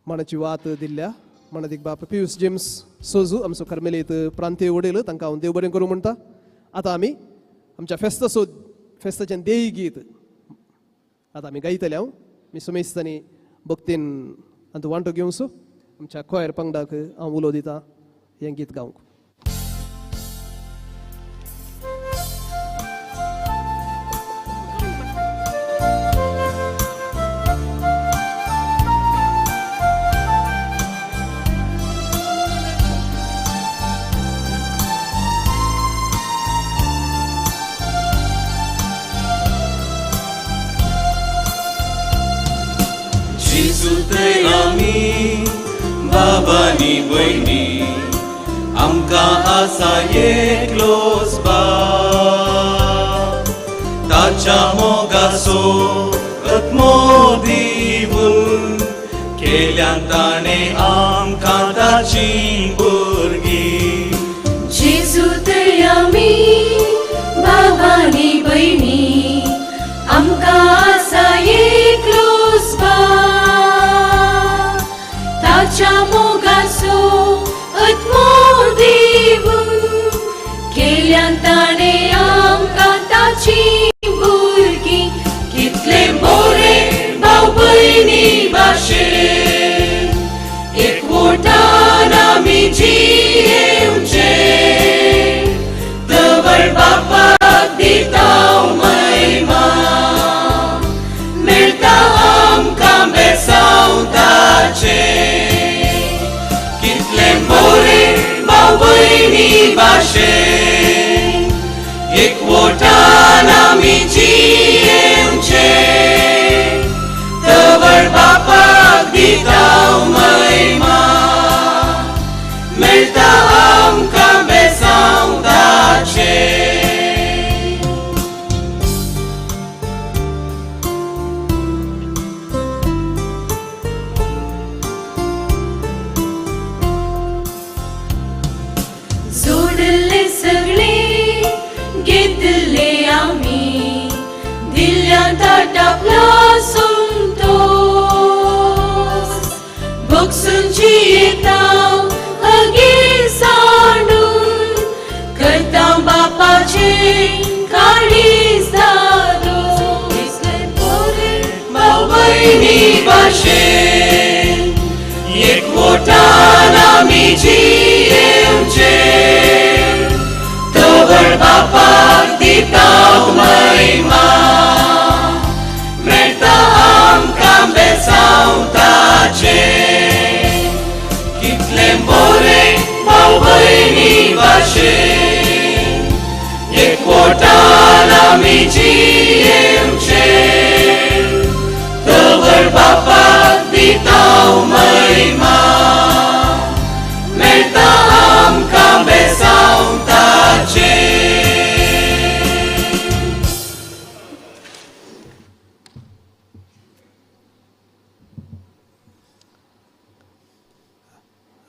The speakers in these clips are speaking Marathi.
मनाची वात दिल्ल्या मनात बाप पियुष जेम्स सोजू आमचो कर्मेलीत प्रांतीय वडील तांकां हांव देव बरें करूं म्हणटा. आतां आमी आमच्या फेस्ताचें देई गीत आतां आमी गायतले. हांव मी सुमेस्तानी भक्तीन आनी तूं वांटो घेवंक आमच्या खोयर पंगडाक हांव उलो दितां हें गीत गावंक. जिसूतय आमी बाबानी भयणी आमकां आसा एकलोच बाब ताच्या मोगाचो आत्मो दिवून केल्यान ताणें आमकां ताची भुरगीं. जिसूतय आमी बाबानी भयणी आमकां आसा एकलोच बाब ताच्या मोगाचो आत्मो दिवून केल्यान ताणें आमकां ताची भुरगीं. कितले बरें भाव भयणी भाशेन एकवटान आमी जियेवचे. दवर बापाक दिता महिमा मेळटा आमकां बेसावताचे. कितले बरें भाव भयणी भाशेन एकवटान आमी जियेवचे. दवर बापाक दिता महिमा मेळटा आमकां बेसावताचे. सोडले सगळे घेतले आमी दिल्या ताटापला संतोष. भोगसून जियेता हगे सांडून करता बापाचे काळीज दादोस. दिसले बरें भाव भयणी भाशेन एकवटान आमी जियेवचे. दवर बापाक दिता महिमा मेळटा आमकां बेसावताचे. कितले बरें भाव भयणी भाशेन एकवटान आमी जियेवचे. दवर बापाक दिता महिमा मेळटा आमकां बेसावताचे.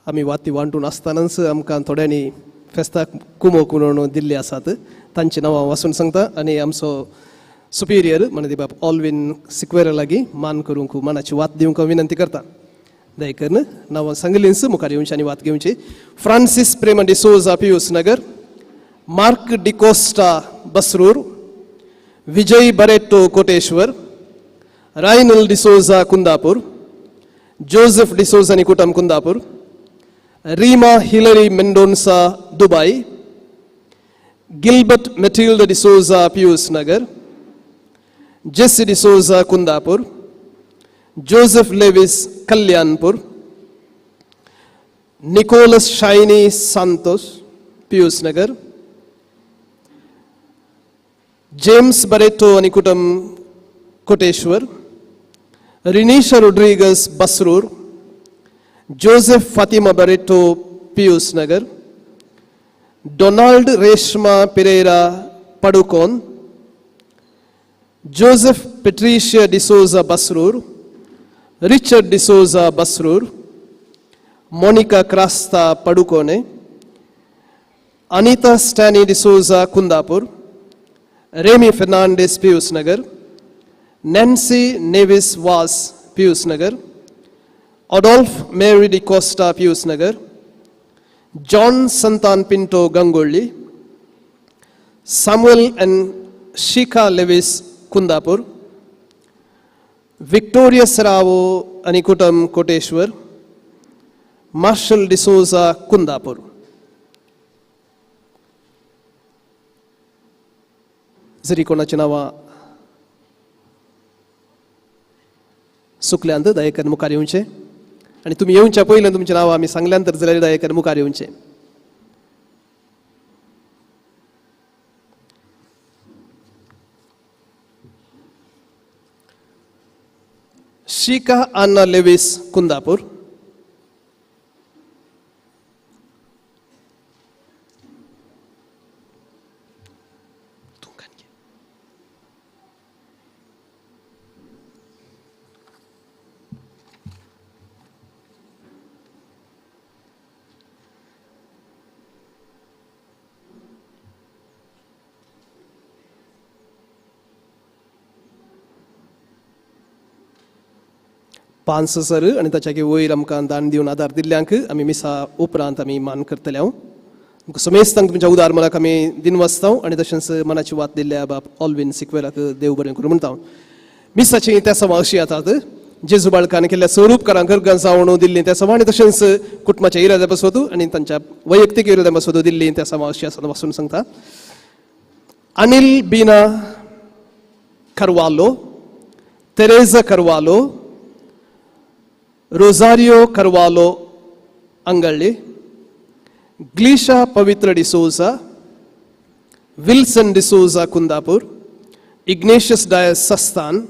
आमी वाती वांटून आसतनाच आमकां थोड्यांनी फेस्ताक कुमोक म्हणून दिल्ली आसात. तांची नांवां वाचून सांगता आनी आमचो सुपिरियर म्हणजे बाप ऑल्विन सिक्वेरा लागीं मान करूंक मानाची वात दिवंक विनंती करता. दयकन नांवां सांगलींच मुखार येवची आनी वात घेवची. फ्रांसीस प्रेम डिसोजा पियूस नगर, मार्क डिकोस्टा बसरूर, विजय बरेटो कोटेश्वर, रायनल डिसोजा कुंदापूर, जोसेफ डिसोजा आनी कुटुंब कुंदापूर, रीमा हिलरी मेंडोन्सा दुबई, गिल्बर्ट मेटिल्डा डिसोजा पियूस नगर, जेसी डिसोजा कुंदापूर, जोसेफ लेविस कल्याणपुर, निकोलस शाइनी सांतोस पियूस नगर, जेम्स बरेटो आणि कुटुंब कोटेश्वर, रिनीशा रोड्रिगस बसरूर, जोसेफ फातिमा बरेटो पियूस नगर, डोनाल्ड रेशमा पेरेरा पडुकोन, जोसेफ पेट्रिशिया डिसोजा बसरूर, रिचर्ड डिसोजा बसरूर, मोनिका क्रास्ता पडुकोने, अनीता स्टैनी डिसोजा कुंदापुर, रेमी फर्नांडिस पियूस नगर, नैन्सी नेविस वास पियूस नगर, Adolf Mary de Costa Pius Nagar, John Santan Pinto Gangolli, Samuel and Shika Lewis Kundapur, Victoria Saravo Anikutam Koteshwar, Marshall D'Souza Kundapur. जरी कोणाची नावां सुकल्यांत दयेकन मुखार येवचें आनी तुमी येवच्या पयलीं तुमचें नांव आमी सांगल्यांतर जाल्यार दयेकन मुखार येवचें. शिका आन्ना लेविस कुंदापूर, पांच सर आनी ताच्या वयर आमकां दान दिवन आदार दिल्ल्यांक आमी मिसा उपरांत आमी मान करतले. हांव समेस्तांक तुमच्या उदार मनाक आमी दिन वाचता आनी तशेंच मनाची वात दिल्ल्या बाब ऑल्विन सिक्वेलाक देव बरें करूं म्हणटा. मिसाची त्या सभा अशी जातात जेजू बाळकान केल्ल्या स्वरूपकारांक गर्गां जावण दिल्ली त्या सभा आनी तशेंच कुटुंबाच्या इराद्या बसवत आनी तांच्या वैयक्तीक इराद्या बसवत दिल्ली त्या सभा अशी आसा वाचून सांगता. अनिल बीना करवालो, तेरेजा करवालो, रोजारियो करवालो अंगळ्ळी, ग्लीशा पवित्र डिसोजा, विल्सन डिसोजा कुंदापूर, इग्नेशियस डायस सस्तान,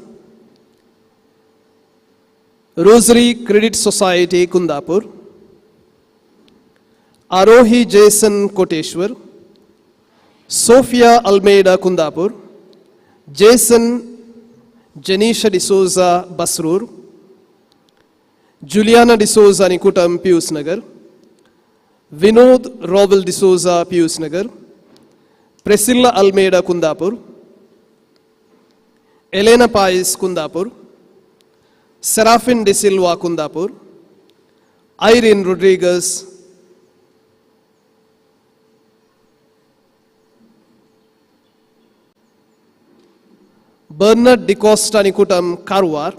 रोजरी क्रेडिट सोसायटी कुंदापूर, आरोही जेसन कोटेश्वर, सोफिया अल्मेडा कुंदापूर, जेसन जनीशा डिसोजा बसरूर, जुलियाना डिसोजा आणि कुटुंब पियूस नगर, विनोद रॉबल डिसोजा पियूस नगर, प्रेसिल्ला अल्मेडा कुंदापूर, एलेना पाइस कुंदापूर, सेराफिन डिसिल्वा कुंदापूर, आयरिन रोड्रिगस, बर्नार्ड डिकोस्टा आणि कुटुंब कारवार,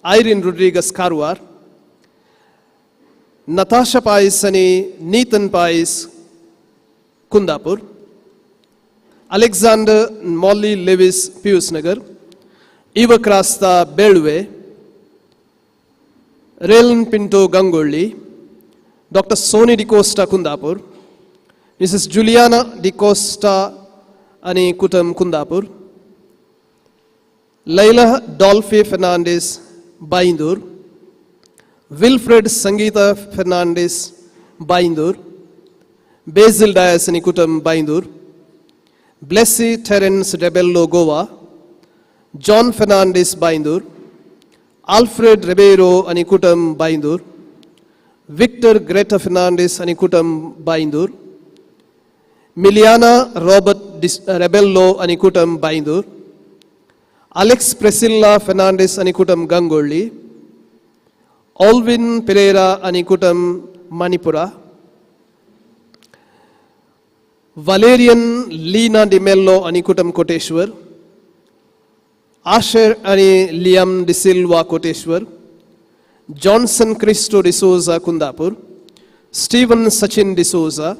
आयरिन रोड्रिगस कारवार, नताशा पाइस आणि Nithan price Kundapur, Alexander Molly Lewis Pius Nagar, Eve Crasta Belve, Relan Pinto Gangolli, doctor Sony D'Costa Kundapur, Mrs Juliana D'Costa आणि कुटुंब कुंदापूर, लैला डॉल्फी फर्नांडिस बाइंदूर, विल्फ्रेड संगीता फर्नांडिस बाइंदूर, बेजिल डायस आणि कुटुंब बाइंदूर, ब्लेसी टेरेन्स रेबेल्लो गोवा, जॉन फर्नांडिस बाइंदूर, आल्फ्रेड रेबेरो आणि कुटुंब बाइंदूर, विक्टर ग्रेटा फर्नांडिस आणि कुटुंब बाइंदूर, मिलियाना रॉबर्ट रेबेल्लो आणि कुटुंब बाइंदूर, अलेक्स प्रेसिल्ला फर्नांडिस आणि कुटुंब गंगोळी, ऑल्विन पेरेरा आणि कुटुंब मणिपुरा, वलेरियन लीना डिमेल्लो आणि कुटुंब कोटेश्वर, आशर आणि लियम डिसिल्वा कोटेश्वर, जॉन्सन क्रिस्टो डिसोजा कुंदापूर, स्टीवन सचिन डिसोजा,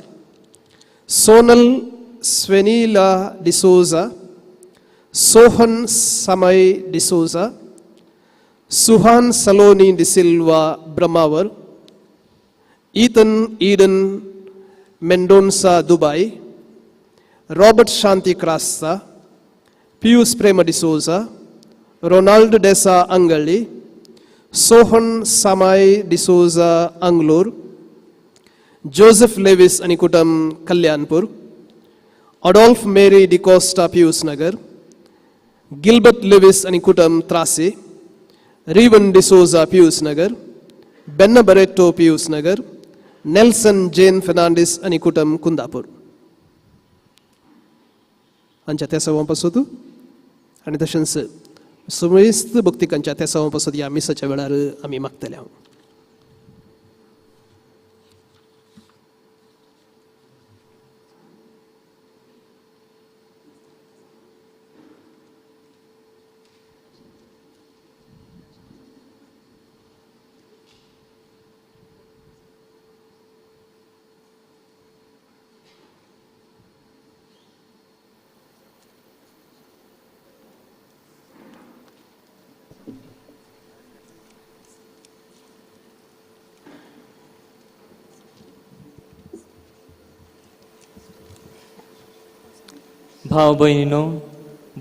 सोनल स्वेनीला डिसोजा, सोहन समय डिसोजा, सुहान सलोनी डिसिल्वा ब्रह्मावर, ईतन ईडन मेंडोन्सा दुबई, रॉबर्ट शांति क्रास्ता, पियूस प्रेम डिसोजा, रोनाल्ड डेसा अंगली, सोहन समाय डिसोजा अंगलोर, जोसेफ लेविस आणि कुटुंब कल्याणपूर, अडॉल्फ मेरी डिकोस्टा पियूस नगर, गिल्बर्ट लेविस आणि कुटुंब त्रासी, रिवन डिसोजा पियूस नगर, बेन्ना बरेटो पियूस नगर, नेल्सन जेन फर्नांडिस आणि कुटुंब कुंदापूर हांच्या त्या सवां पासत आनी तशेंच समेस्त भक्तिकांच्या त्या सवां पासत ह्या मिसाच्या वेळार आमी मागतले. भाव भयणीनो,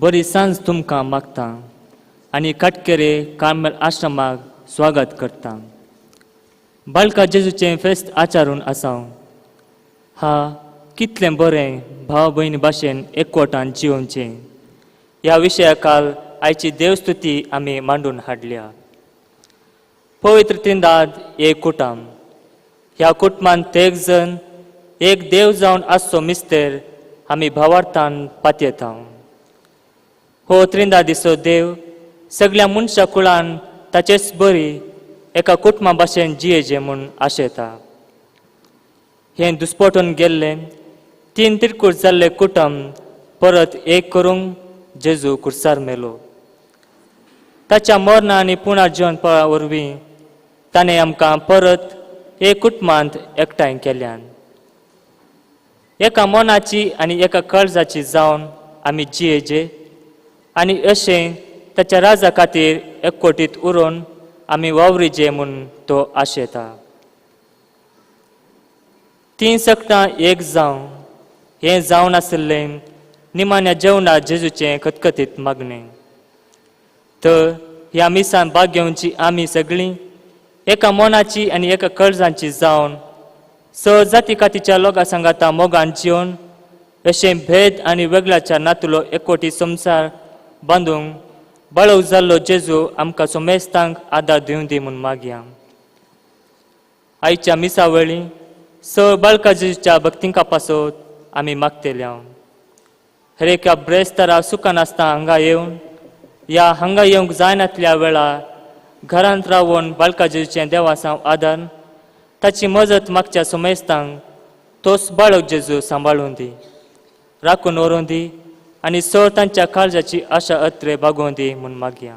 बरी सांज तुमकां मागता आनी काटकेरे कार्मेल आश्रमाक स्वागत करता. बाळका जेजूचें फेस्त आचारून आसां. कितलें बरें भाव भयणी भाशेन एकवटान जिवोवचें. ह्या विशया खाल आयची देवस्तुती आमी मांडून हाडल्या. पवित्र त्रिंदाद एक कुटुंब. ह्या कुटुंबांत एक जण एक देव जावन आसचो मिस्तेर आमी भावार्थान पातयेता. हो त्रिंदादीचो देव सगळ्या मनशा कुळान ताचेच बरी एका कुटुंबा भाशेन जियेचें म्हूण आशेता. हें दुस्पटून गेल्लें 3 तिरकूट जाल्लें कुटुंब परत एक करूंक जेजू कुर्सार मेलो. ताच्या मरणा आनी पुनर्जीवनपळा वरवीं ताणें आमकां परत एक कुटुंबांत एकठांय केल्यान. एका मनाची आनी एका काळजाची जावन आमी जियेचे आनी अशें ताच्या राजा खातीर एकवटीत उरोवन आमी वावरिजे म्हूण तो आशेता. 3 सकटां एक जावं हें जावन आसलें निमाण्या जेवणात जेजूचें खतखतीत मागणें. तर ह्या मिसान भाग घेवची आमी सगळीं एका मनाची आनी एका काळजांची जावन स जाती खातीच्या लोकां सांगाता मोगान जिवन अशें भेद आनी वेगळ्याच्या नातुलो एकवटी संवसार बांदूंक बाळव जाल्लो जेजू आमकां सोमेस्तांक आदार दिवं दी म्हूण मागया. आयच्या मिसावळी स बाळका जेजूच्या भक्तींका पासत आमी मागतेल्या. हर एका ब्रेस्तारा सुखान आसता हांगा येवन या हांगा येवंक जायनातल्या वेळार घरांत रावून बाळका जेजूचें देवासांव आदार ताची मजत मागच्या सोमेस्तांक तोच बाळक जेजू सांबाळून दी, राखून व्हरून दी आनी स तांच्या काळजाची आशा अत्रे भागोवन दी म्हूण मागया.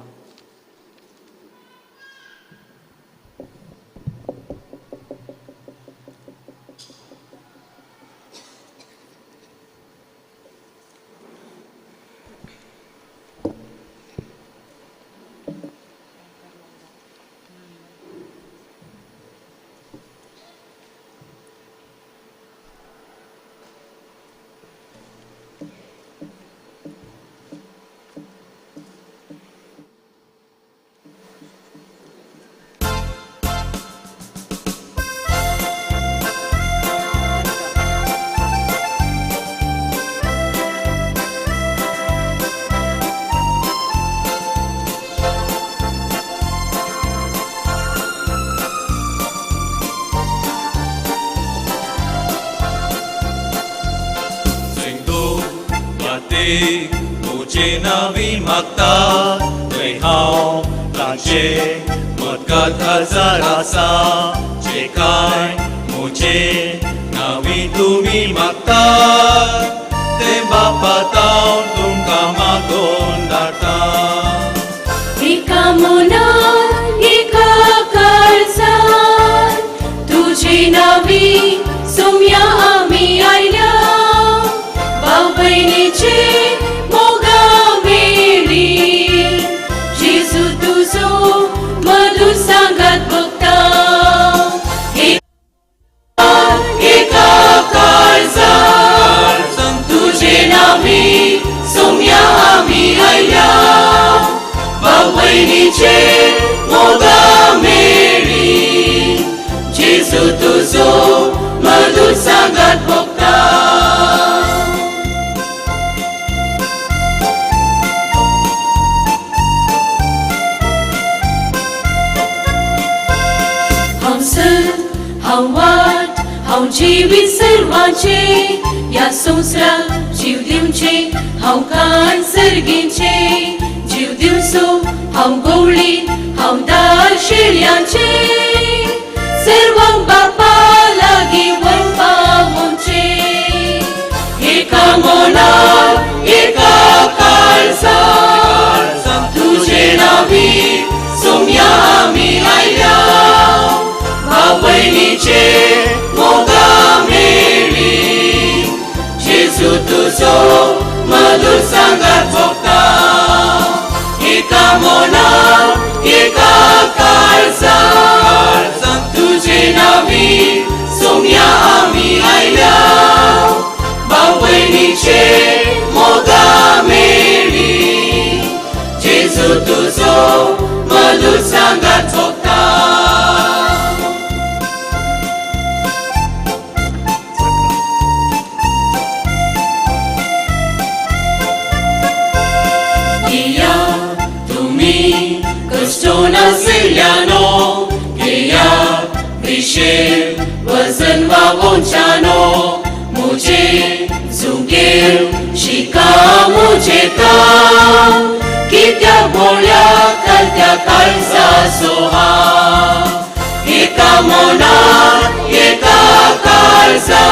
तुझे नावी मागता थंय हांव तांचे मदकात हजार आसा. जे काय म्हजे नावी तुमी मागता ते बापात हांव तुमकां मागोवन धाडटा. एका मनान एका काळजान तुझे नावी सोम्या आमी आयल्या. भाव भयणीचे मोगा मेळी जेजू तुजो मधुर सांगात भोगता. एका काळजान तुझे नावी सोम्या आमी आयल्या. भाव भयणीचे मोगा मेळी जेजू तुजो मधुर सांगात भोगता. हांव वाट हांव जिवीत सर्वांचे ह्या संवसाराक जीव दिवचे. हांव कान सर्गींचे जीव दिवचो. हांव गवळी हांव दार शेळयांचे सर्वांक बापा लागीं वळपावचे. एका मनान एका काळजान तुझे नावी सोम्या आमी आयल्या. भाव भयणीचे मोगा मेळी जेजू तुजो मधुर सांगात भोगता. एका मनान एका काळजान तुझे नावी सोम्या आमी आयल्या. भाव भयणीचे मोगा जेजू तुजो मधुर सांगात भोगता Kia तुम्ही कष्टो नासिल्यानो Kia विशेष वजन वावोंचानो मुझे झुंगेर शिका मुझे ता कित्या बोळ्या कालत्या काळजा सोहा एका मोना एका काळजा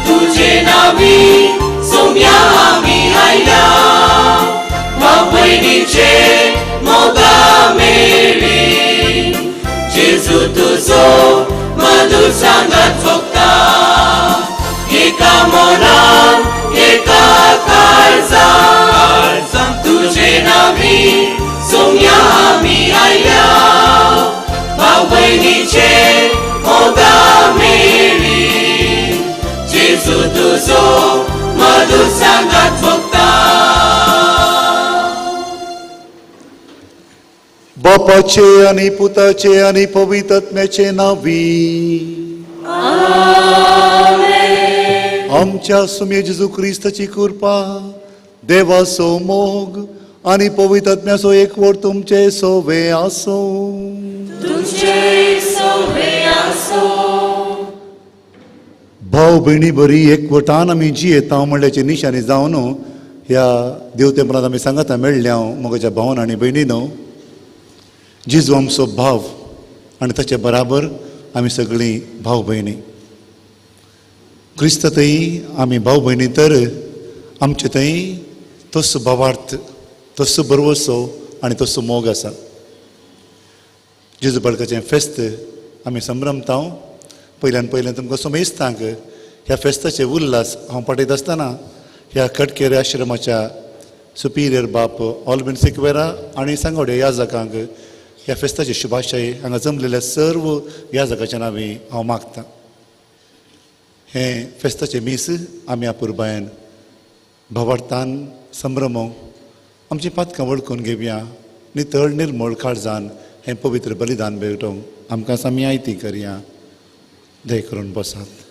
तुझे नावी सोम्या आमी आयल्या भयणीचे मोगा मेळी जेजू तुजो मधुर सांगात भोगता एका मोनान एका काळजान तुझे नावी सोम्या आमी आयल्या भाव भयणीचे मोगा मेळी जेजू तुजो मधुर सांगात भोगता बापाचे आणि पुताचे आणि पवित्र आत्म्याचे नावी आमच्या सुमे जेजू ख्रिस्ताची कृपा देवाचो मोग आणि पवित्र आत्म्याचो एकवट तुमचे सोवे आसो भाव भयणी बरी एकवटान आमी जियेता म्हणल्याचे निशाणी जावन ह्या देवतेपणांत आमी सांगाता मेळ्ळ्या मोगाच्या भावान आनी भयणीनो जेजू आमचो भाव आनी ताचे बराबर आमी सगळीं भाव भयणी क्रिस्त थंय आमी भाव भयणी तर आमचे थंय तसो भावार्थ तसो बरवसो आनी तसो मोग आसा जेजू बाळकाचें फेस्त आमी संभ्रमता पयल्यान तुमकां सोमेस्तांक ह्या फेस्ताचे उल्हास हांव पळयत आसतना ह्या खटकेरे आश्रमाच्या सुपिरियर बाप ऑल्विन सिक्वेरा आनी सांगोड्या याजकांक ह्या फेस्ताची शुभाशय हांगा जमलेल्या सर्व याजकाच्या नांवी हांव मागतां हे फेस्ताचे मीस आमी आपुरबायेन भवार्थान संभ्रमो आमची पातकां वळखून घेवया नितळ निर्मळ काळजान हें पवित्र बलिदान भेटोवंक आमकां आमी आयती करया दय करून बसात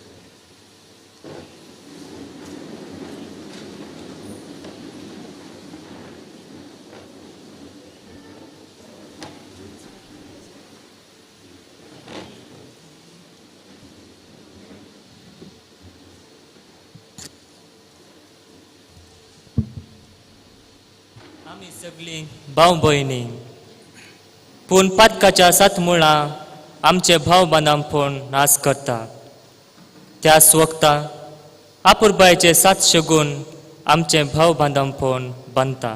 आमी सगळीं भाव भयणी पूण पातकाच्या 7 मुळां आमचे भाव बांदांपण नाश करता त्याच वखता आपुरबायेचे 7 शगून आमचे भाव बांदांपण बांदता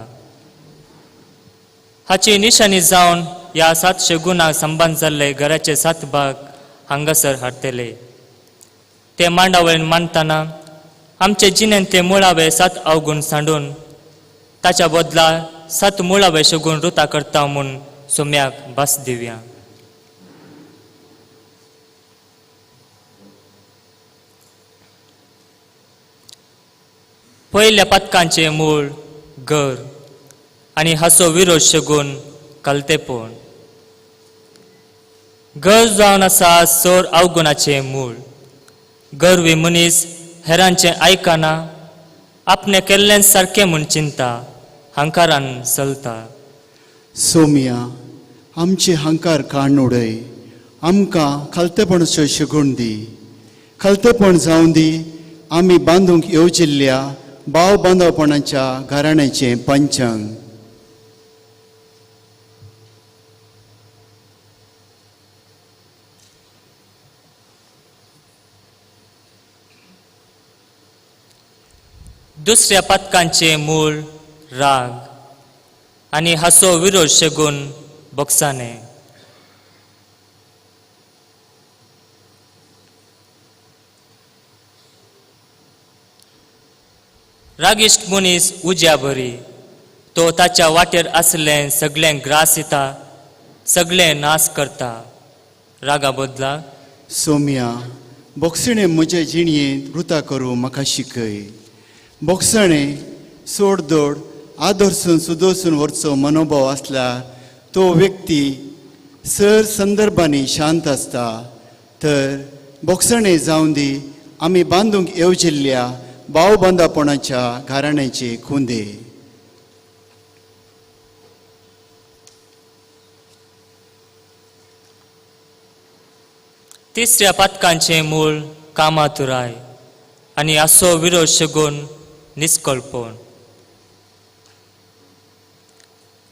हाची निशाणी जावन ह्या 7 शगुनाक संबंध जाल्ले घराचे 7 भाग हांगासर हाडटले ते मांडावळीन मांडटाना आमचे जिणेन ते मुळावे 7 अवगुण सांडून ताच्या बदला 7 मुळावे शगून रुता करता म्हूण सोम्याक भास दिवया पयल्या पातकांचे मूळ घर आनी हाचो विरोध शगून कलतेपण घर जावन आसा चोर अवगुणाचे मूळ गरवी मनीस हेरांचे आयकना आपणे केल्लें सारकें म्हूण चिंता हंकारान चलता सोम्या आमचे हंकार काडून उडय आमकां खलतेपणाचो शगूण दी खलतेपण जावं दी आमी बांदूंक येवजिल्ल्या भाव बांदवपणाच्या घराण्याचें पंचांग दुसऱ्या पातकांचे मूळ राग आनी हाचो विरोध शगून बोगसाणे रागिश्ट मनीस उज्या भरी तो ताच्या वाटेर आसलें सगळें ग्रासिता सगळें नाश करता रागा बदला सोम्या बोगसणें म्हजे जिणयेंत वृता करूं म्हाका शिकय बोगसणें सोडदोड आदर्सून सुदोसून व्हरचो मनोभाव आसल्यार तो व्यक्ती सर संदर्भांनी शांत आसता. तर बोगसणे जावन दी आमी बांदूंक येवजिल्ल्या भावबंदापणाच्या घराण्याचे खुंदे. तिसऱ्या पथकांचे मूळ कामातुराय आनी असो विरोध शगून निस्कळपण.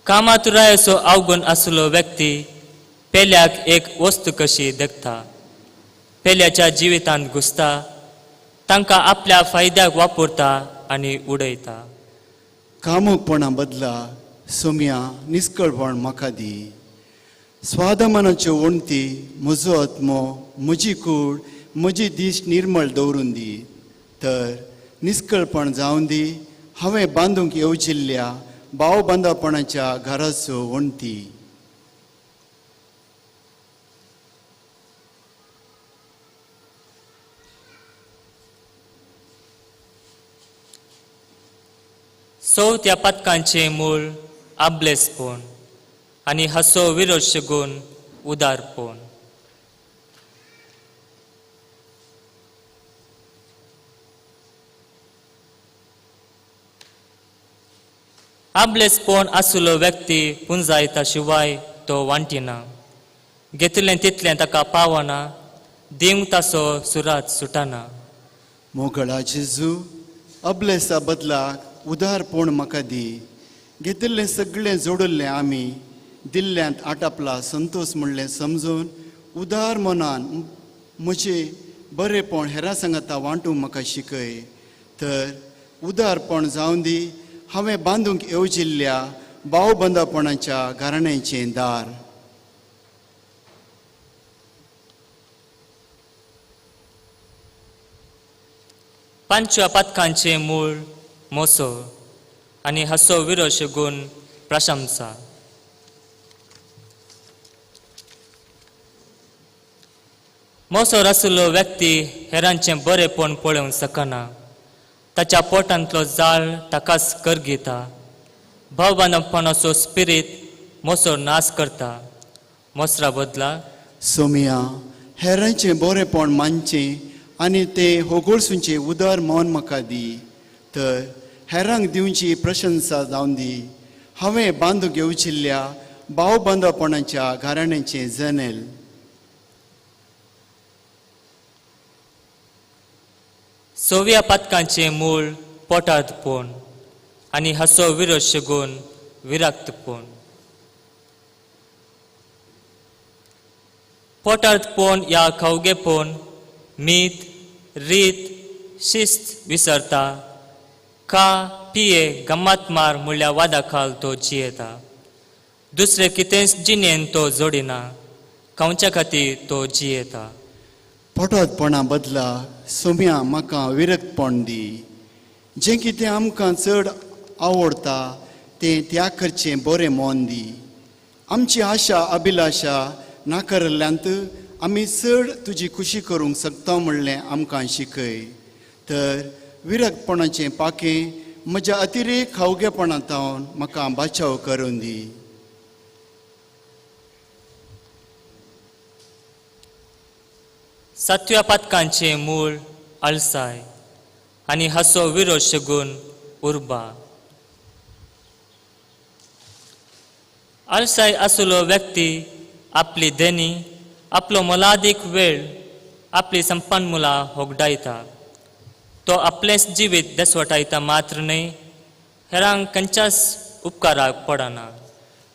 कामातुरायेचो अवगुण आसलो व्यक्ती पेल्याक एक वस्तू कशी देखता, पेल्याच्या जिवितांत घुसता, तांकां आपल्या फायद्याक वापरता आनी उडयता. कामुकपणा बदला सोम्या निस्कळपण म्हाका दी. स्वादमानाच्यो वणटी म्हजो आत्मो, म्हजी कूड, म्हजी दिश्ट निर्मळ दवरून दी. तर निस्कळपण जावन दी हांवें बांदूंक येवजिल्ल्या भावबंदापणाच्या घराच्यो वणटी. चवथ्या पथकांचे मूळ आबलेसपण आनी हाचो विरोध शगून उदारपण. आबलेसपण आसलो व्यक्ती पुंजायता शिवाय तो वांटिना. घेतिल्लें तितलें ताका पावना, दिवंक ताचो सुरात सुटना. मोगळा जेजू, अबलेसा बदलाक उदारपण म्हाका दी. घेतिल्लें सगळें जोडिल्लें आमी दिल्ल्यांत आटापला संतोष म्हणलें समजून उदार मनान म्हजें बरेंपण हेरां सांगाता वांटूंक म्हाका शिकय. तर उदारपण जावन दी हांवें बांदूंक येवजिल्ल्या भावबंदापणाच्या घराण्याचें दार. पांचव्या पथकांचे मूळ मोसो आनी हाचो विरोध शगून प्रशंसा. मोसोर आसलो व्यक्ती हेरांचें बरेंपण पळोवंक शकना. ताच्या पोटांतलो जाळ ताकाच करगिता. भावबांदपणाचो स्पिरीट मोसोर नाश करता. मोसरा बदला सोम्या, हेरांचें बरेंपण मानचें आनी तें होगोळसूंचें उदार मन म्हाका दी. तर हेरांक दिवची प्रशंसा जावन दी हांवें बांदूंक येवजिल्ल्या भावबंदापणाच्या घराण्याचें जनेल. सव्या पथकांचे मूळ पोटार्थपण आनी हाचो विरोध शगून विरक्तपण. पोटार्थपण या खावगेपण मीत, रीत, शिस्त विसरता. खा, पिये, गम्मत मार म्हणल्या वादा खाल तो जियेता. दुसरे कितेंच जिणेन तो जोडिना. खावच्या खातीर तो जियेता. पोटादपणा बदला सोम्या म्हाका विरक्तपण दी. जें कितें आमकां चड आवडटा तें त्याग करचें बरें मोन दी. आमची आशा अभिलाशा नाकारल्यांत आमी चड तुजी खुशी करूंक शकता म्हणलें आमकां शिकय. तर विरक्तपणाचें पाखें म्हज्या अतिरेक खावगेपणांतावन म्हाका बचाव करून दी. सातव्या पथकांचे मूळ अळसाय आनी हाचो विरोध शगून उर्बा. अळसाय आसलो व्यक्ती आपली देणी, आपलो मोलादीक वेळ, आपली संपन्मुलां होगडायता. तो आपलेंच जिवीत देसवटायता मात्र न्हय, हेरांक खंयच्याच उपकाराक पडना.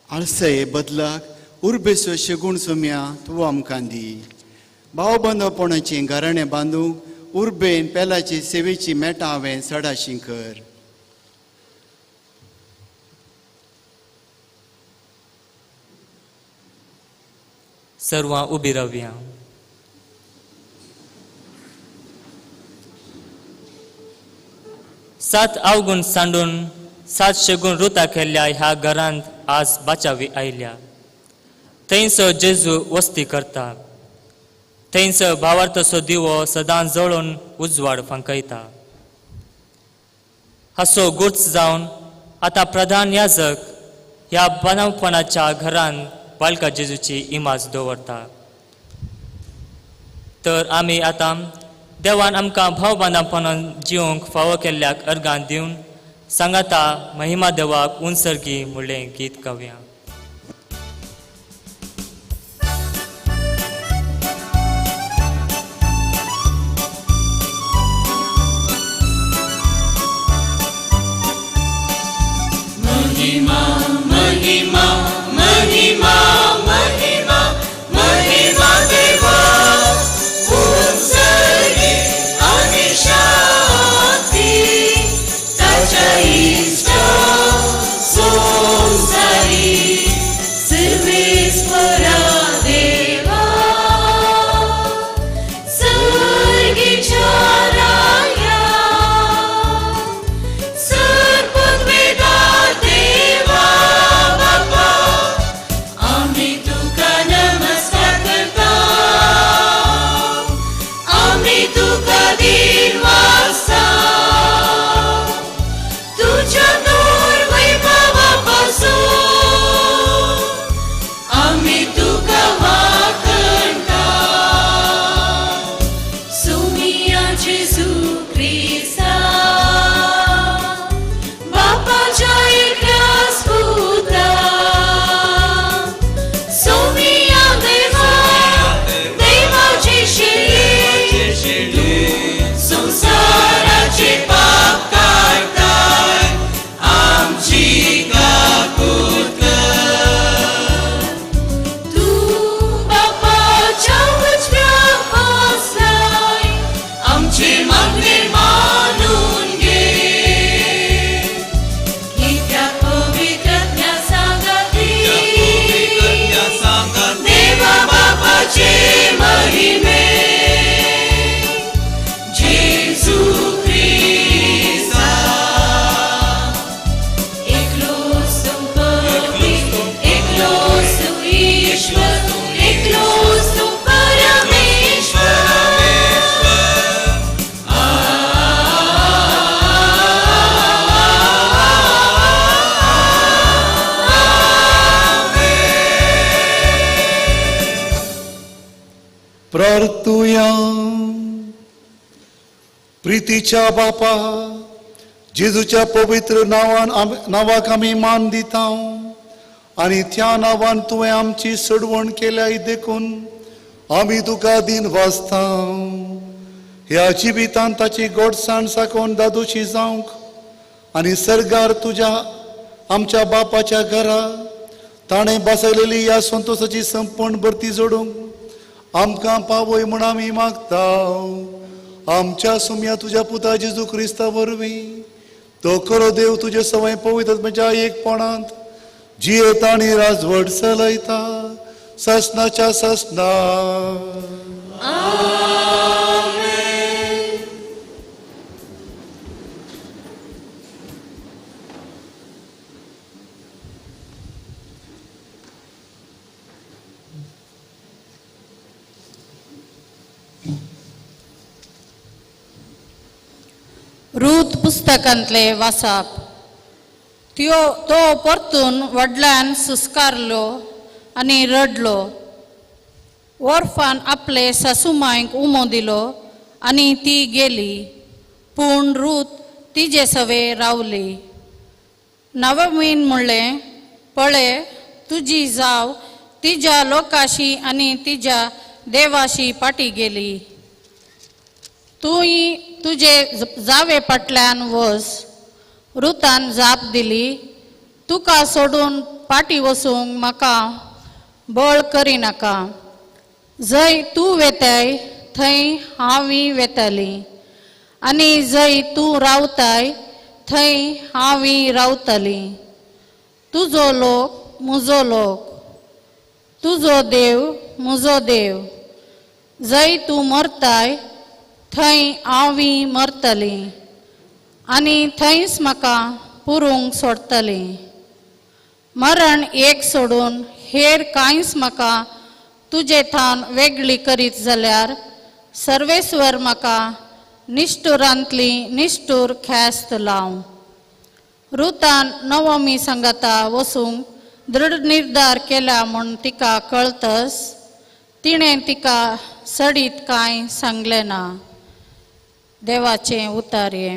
आळसाये बदलाक उर्बेचो शगूण सोम्या तूं आमकां दी. भावबंदपणाचें घराणें बांदूंक उर्बेन पेलाची सेवेची मेटां हांवें सडाशीं कर. सर्वां उबी रावया. सात अवगुण सांडून सात शगूण रुता केल्ल्या ह्या घरांत आज बाचावी आयल्या. थंयसर जेजू वस्ती करता. थंयसर भावार्थाचो दिवो सदांच जळोवन उजवाड फंकयता. हाचो गुर्ज जावन आता प्रधान याजक ह्या बांदवपणाच्या घरान बाळका जेजूची इमाज दवरता. तर आमी आतां देवान आमकां भाव बांदवपणान जिवंक फावो केल्ल्याक अर्गां दिवन सांगाता महिमा देवाक उंसर्गी म्हणलें गीत गावया. महिमा महिमा महिमा महिमा महिमा देवा उंसर्गी आणि शांती ताच्या इष्ट संसारी सर्वेश्वरा देवा सर्गीच्या राया सर्ववेदा देवा बापा आम्ही तुका नमस्कार करता आम्ही तुका दिन वाजता तुझ्या नूर वैभवापासून आम्ही तुका वाकणता सुमिया जेजू ख्रिस्ता बापाच्या एकट्या स्पुता सुमिया देवा देवाची शेळी संसाराचे पाप काढताय आमची काकूत तू बापाच्या उजव्या बसलाय आमचे मागणे मानून घे की त्या पवित्रज्ञा सांगती देवा बापाचे महिमे जेजू ख्रिस्ता एकलोस तू पवित्र एकलोस तू ईश्वर एकलोस तू परमेश्वर प्रार्थूया. प्रितीच्या बापा जेजूच्या पवित्र नावाक आमी मान दिता आणि त्या नावान तुवें आमची सोडवण केल्या देखून आमी तुका दिन वाजता. ह्या जिवितांत ताची गोडसाण साकोन दादोशी जावंक आणि सर्गार तुज्या आमच्या बापाच्या घरा ताणें बसयलेली ह्या संतोशाची संपूर्ण भरती जोडूंक आमकां पावय म्हूण आमी मागता. आमच्या सुम्या तुज्या पुता जेजू क्रिस्ता वरवीं तो खरो देव तुजे सवय पवित्रतेच्या एकपणांत जियेता आनी राजवट चलयता ससनाच्या ससना. रूत पुस्तकांतले वाचप. तो परतून वडिलांन सुस्कारलो आनी रडलो. ओर्फान आपले सासूमांयक उमो दिलो आनी ती गेली. पूण रूत तिजे सवे रावली. नवमीन म्हणलें, पळय तुजी जाव तिच्या लोकाशी आनी तिच्या देवाशी पाटी गेली. तूंय तुजे जावे फाटल्यान वच. रुतान जाप दिली, तुका सोडून पाटी वसूंक म्हाका बळ करिनाका. जंय तूं वेताय थंय हांवय वेताली आनी जंय तूं रावताय थंय हांवय रावतली. तुजो लोक म्हजो लोक, तुजो देव म्हजो देव. जंय तूं मरताय थंय हांवय मरतली आनी थंयच म्हाका पुरूंक सोडटली. मरण एक सोडून हेर कांयच म्हाका तुजे थान वेगळी करीत जाल्यार सर्वेश्वर म्हाका निष्ठुरांतली निष्ठूर ख्यास्त लाव. रुतान नवमी संगता वसूंक दृढ निर्धार केला म्हूण तिका कळतस तिणें तिका सडीत कांय सांगलें ना. देवाचें उतार्ये.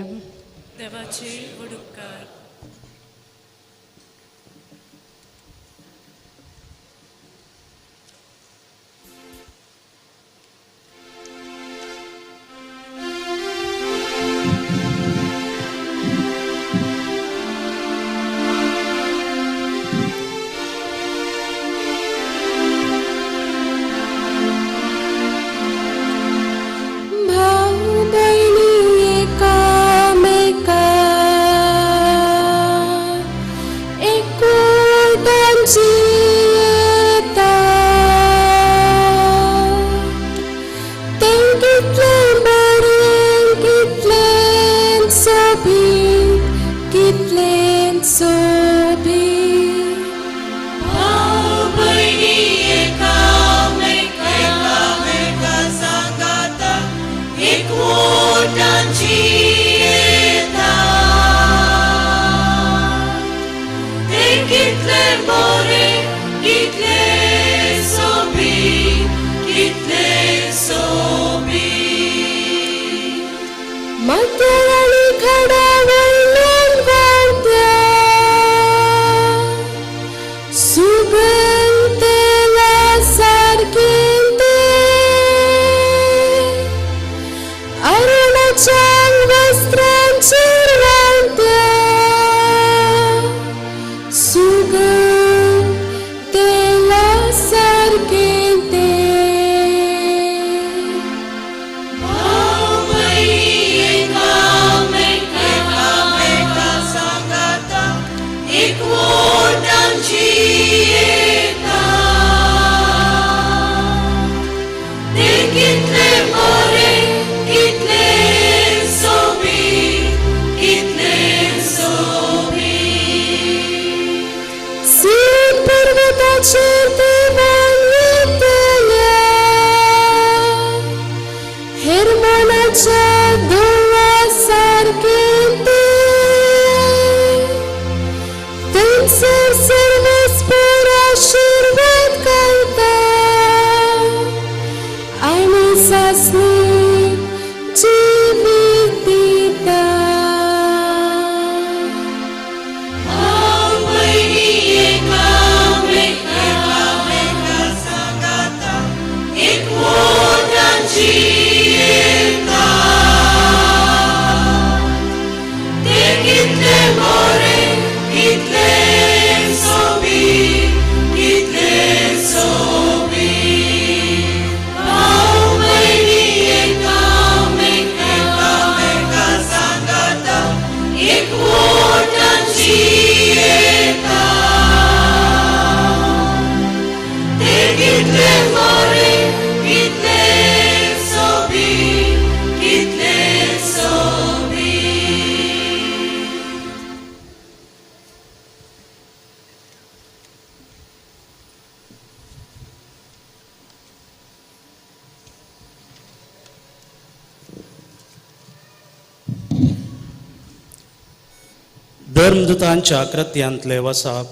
धर्मदुतांच्या कृत्यांतले वसाप.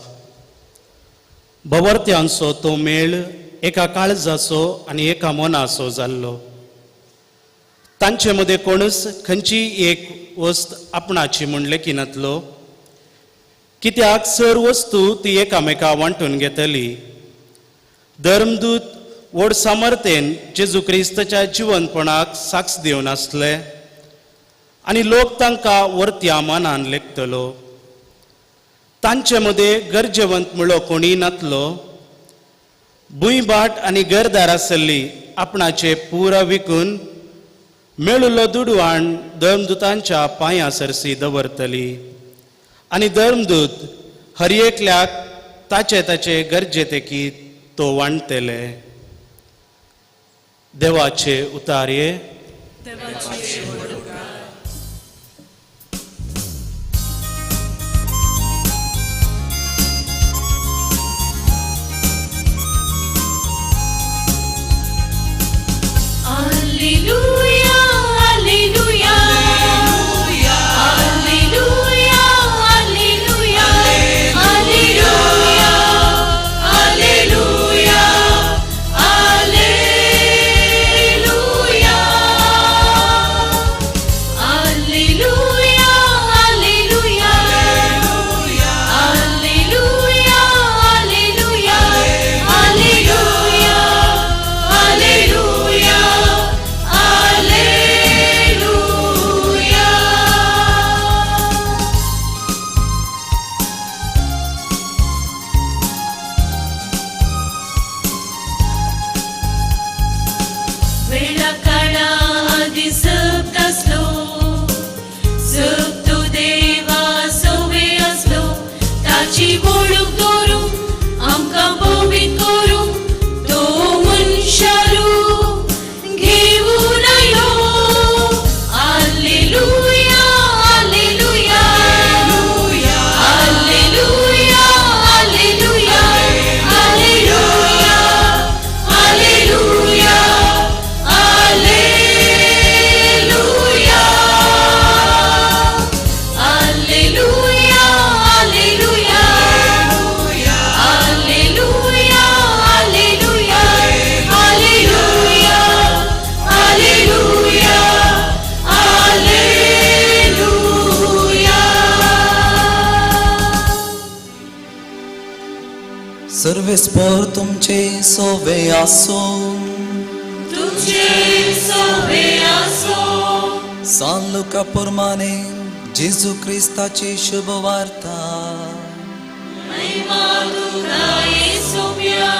भवर्त्यांचो तो मेळ एका काळजाचो आनी एका मनाचो जाल्लो. तांचे मदें कोणूच खंयची एक वस्त आपणाची म्हूण लेखिनातलो, कित्याक सर वस्तू ती एकामेका वांटून घेतली. धर्मदूत व्हड सामर्थेन जेजू क्रिस्ताच्या जिवंतपणाक साक्ष दिवन आसले आनी लोक तांकां वर्त्या मनान लेखतलो. तांचे मदें गरजेवंत म्हणलो कोणी नातलो. भुंयबाट आनी घरदार आसली आपणाचे पुरा विकून मेळुल्लो दुडवाण धर्मदुतांच्या पांयां सरसी दवरतली आनी धर्मदूत हर एकल्याक ताचे ताचे गरजेतेकी तो वांटतले. देवाचे उतार्ये. Alleluia, alleluia, alleluia, alleluia. वळूक दवरूंक आमकां पवित्र करूंक तो मनशारू घेऊन यो. हालेलुया हालेलुया हालेलुया हालेलुया हालेलुया हालेलुया हालेलुया हालेलुया हालेलुया हालेलुया हालेलुया हालेलुया हालेलुया हालेलुया. सर्वेस्पर तुमचे सोवे आसो. तुझे सोवे आसो. सांलुका प्रमाणे जेजू क्रिस्ताची शुभ वार्ता. महिमा तुका येसुव्या.